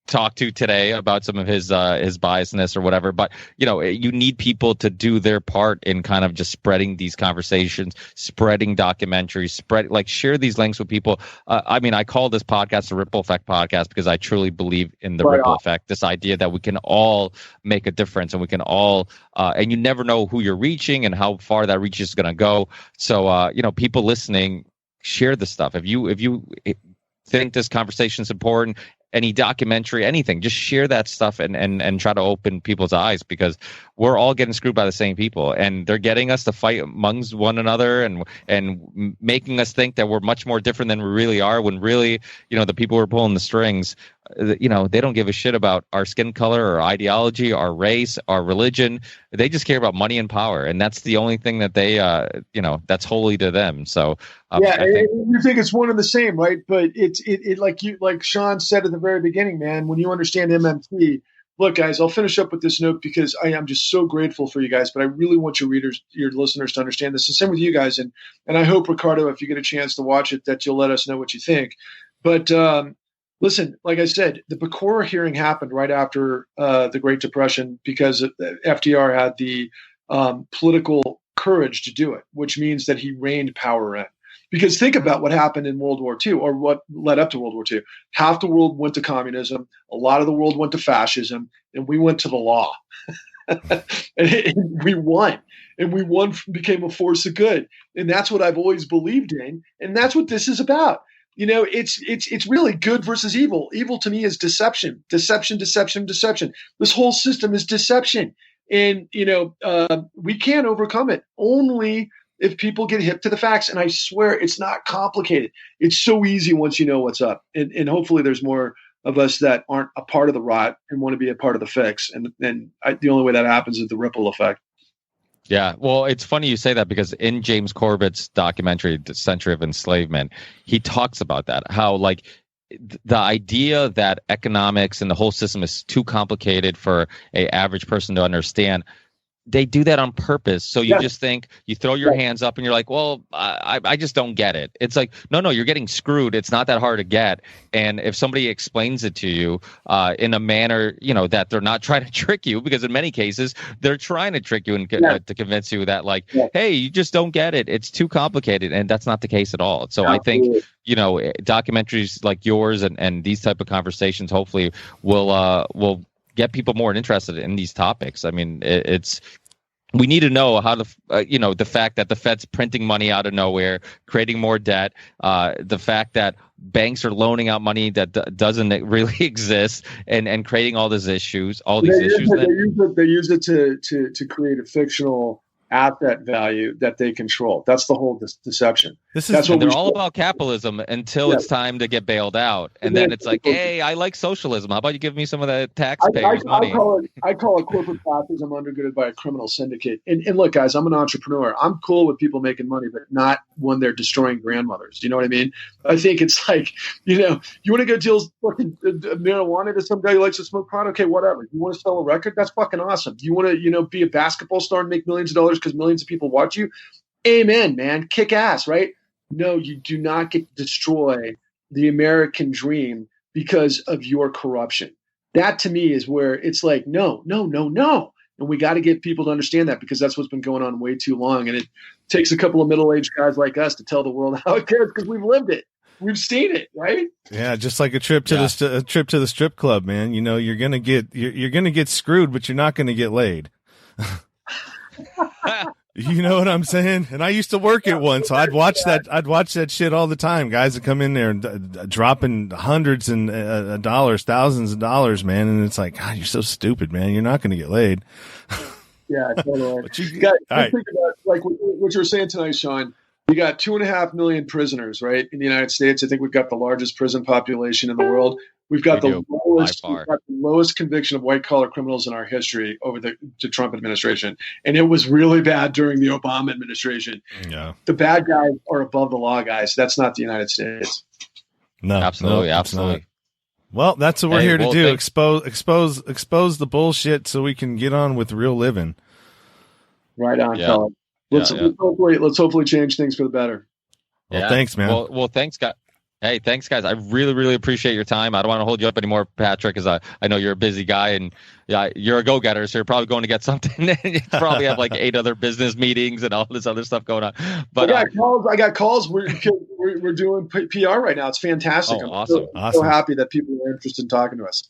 talked to today about some of his biasness or whatever, but you need people to do their part in kind of just spreading these conversations, spreading documentaries, share these links with people. I call this podcast the Ripple Effect podcast because I truly believe in the ripple effect, this idea that we can all make a difference and we can all and you never know who you're reaching and how far that reach is going to go. So people listening, share the stuff. If you think this conversation is important, any documentary, anything, just share that stuff and try to open people's eyes, because we're all getting screwed by the same people, and they're getting us to fight amongst one another and making us think that we're much more different than we really are, when really, the people who are pulling the strings, they don't give a shit about our skin color or ideology, our race, our religion. They just care about money and power, and that's the only thing that they, that's holy to them. So you think it's one and the same, right? But it like Sean said at the very beginning, man. When you understand MMT, look, guys, I'll finish up with this note because I am just so grateful for you guys. But I really want your listeners to understand this. And same with you guys, and I hope, Ricardo, if you get a chance to watch it, that you'll let us know what you think. But listen, like I said, the Pecora hearing happened right after the Great Depression because FDR had the political courage to do it, which means that he reined power in. Because think about what happened in World War II, or what led up to World War II. Half the world went to communism, a lot of the world went to fascism, and we went to the law. and we won. And we won, became a force of good. And that's what I've always believed in. And that's what this is about. It's really good versus evil. Evil to me is deception. Deception. This whole system is deception. And, we can't overcome it. Only if people get hip to the facts. And I swear it's not complicated. It's so easy once you know what's up. And hopefully there's more of us that aren't a part of the rot and want to be a part of the fix. And the only way that happens is the ripple effect. Yeah, well, it's funny you say that because in James Corbett's documentary, The Century of Enslavement, he talks about that, how like the idea that economics and the whole system is too complicated for a average person to understand. They do that on purpose. So you just think, you throw your hands up and you're like, well, I just don't get it. It's like, no, you're getting screwed. It's not that hard to get. And if somebody explains it to you in a manner, that they're not trying to trick you, because in many cases they're trying to trick you and to convince you that hey, you just don't get it. It's too complicated. And that's not the case at all. So I think, documentaries like yours and these type of conversations hopefully will get people more interested in these topics. I mean, we need to know how to, the fact that the Fed's printing money out of nowhere, creating more debt, the fact that banks are loaning out money that doesn't really exist, and creating all these issues. They use it to create a fictional asset value that they control. That's the whole deception. They're all about capitalism until it's time to get bailed out, and then it's like, hey, I like socialism. How about you give me some of the taxpayers' money? I call it corporate fascism undergirded by a criminal syndicate. And look, guys, I'm an entrepreneur. I'm cool with people making money, but not when they're destroying grandmothers. You know what I mean? I think it's like, you want to go deal fucking marijuana to some guy who likes to smoke pot? Okay, whatever. You want to sell a record? That's fucking awesome. You want to, be a basketball star and make millions of dollars because millions of people watch you? Amen, man. Kick ass, right? No, you do not get to destroy the American dream because of your corruption. That to me is where it's like, no. And we got to get people to understand that, because that's what's been going on way too long. And it takes a couple of middle-aged guys like us to tell the world how it cares, because we've lived it. We've seen it, right? Yeah, just like a trip to the strip club, man. You're gonna get screwed, but you're not gonna get laid. You know what I'm saying? And I used to work at one, so I'd watch that shit all the time. Guys that come in there and dropping hundreds and dollars, thousands of dollars, man. And it's like, God, you're so stupid, man. You're not going to get laid. Yeah, totally. Think about, like what you were saying tonight, Sean. We got 2.5 million prisoners, right, in the United States. I think we've got the largest prison population in the world. We've got the lowest conviction of white-collar criminals in our history over the Trump administration. And it was really bad during the Obama administration. Yeah. The bad guys are above the law, guys. That's not the United States. No, absolutely. Well, that's what we're here to do. Expose the bullshit so we can get on with real living. Right on, fella. Let's hopefully change things for the better. Well, thanks, man. Well, thanks, guys. Hey, thanks, guys. I really, really appreciate your time. I don't want to hold you up anymore, Patrick, because I know you're a busy guy, and you're a go-getter, so you're probably going to get something. You probably have like 8 other business meetings and all this other stuff going on. But I got calls. We're doing PR right now. It's fantastic. Oh, awesome. I'm so happy that people are interested in talking to us.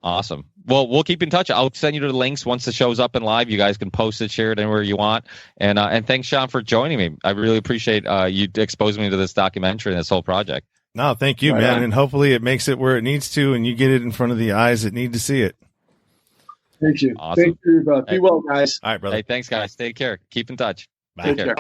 Awesome. Well, we'll keep in touch. I'll send you the links once the show's up and live. You guys can post it, share it anywhere you want. And thanks, Sean, for joining me. I really appreciate you exposing me to this documentary and this whole project. No, thank you, man. And hopefully it makes it where it needs to, and you get it in front of the eyes that need to see it. Thank you. Awesome. Thank you. Be well, guys. All right, brother. Hey, thanks, guys. Take care. Keep in touch. Bye. Take care.